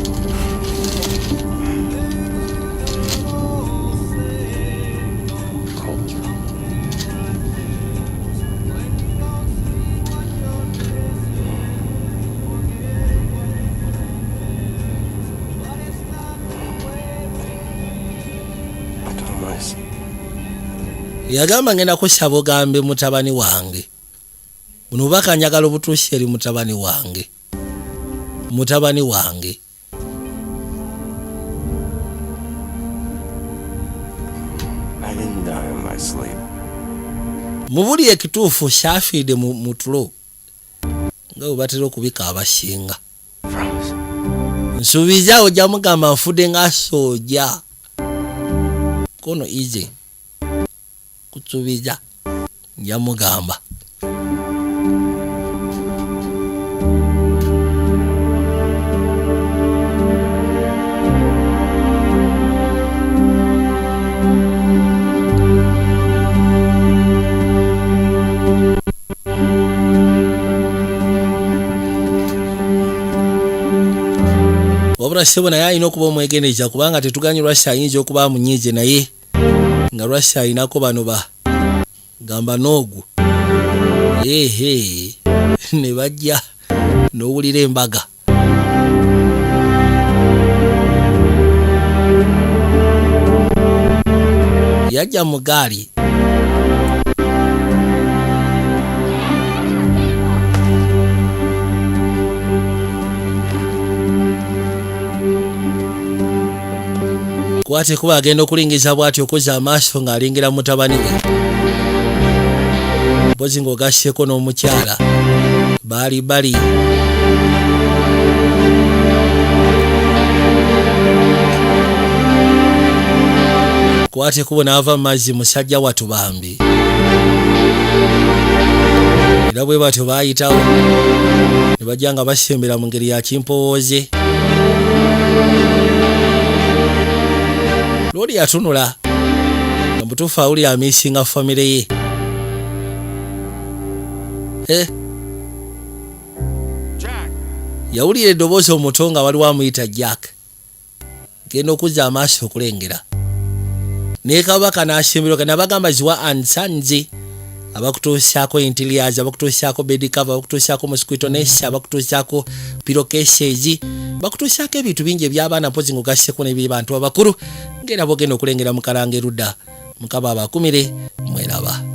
yagamba ngenda kusaba ogambe mutabani wange buno bubaka njagala obutuusi eri mutabani wange I didn't die in my sleep. mubuli ekituufu kyafiide mu tulo nga bwe batera okubika abasinga Promise. nsuubiza ojja mugamba nfudde nga sooja kono ize kusuubiza nja mugamba wabula ssebo naye alina okuba omwegendereza kubanga tetuganye Russia ayinza okuba munyiize naye nga Russia ayinako bano ba gamba noogu ne bajja n'owulira embaga yajja mu gaali kwate kuba agenda okulingiza bw'ati okoza amaaso ng'alengera mutabani we mpozi ng'ogasseko n'omukyala baali kwate kuba n'ava mu mazzi musajja watu bambi era bwe batyo baayitawo ne bajja nga basembera mu ngeri ya kimpowooze looli yatunula nga mutuufu awulira amiisinga famire ye yawulira eddoboozi omuto nga waliwo amuyita Jack genda okuzza amaaso okulengera naye kabaka n'asimbirwa nabagamba ziwa ansanze abakutuusaako interiors abakutuusaako bedcover abakutuusaako mosquito nets abakutuusaako pillowcases bakutuusaako ebintu bingi eby'abaana mpozi ng'ogasseko n'eby'abantu abakulu ng'era bogenda okulengera mukalanga erudda mukaba abakumire mweraba.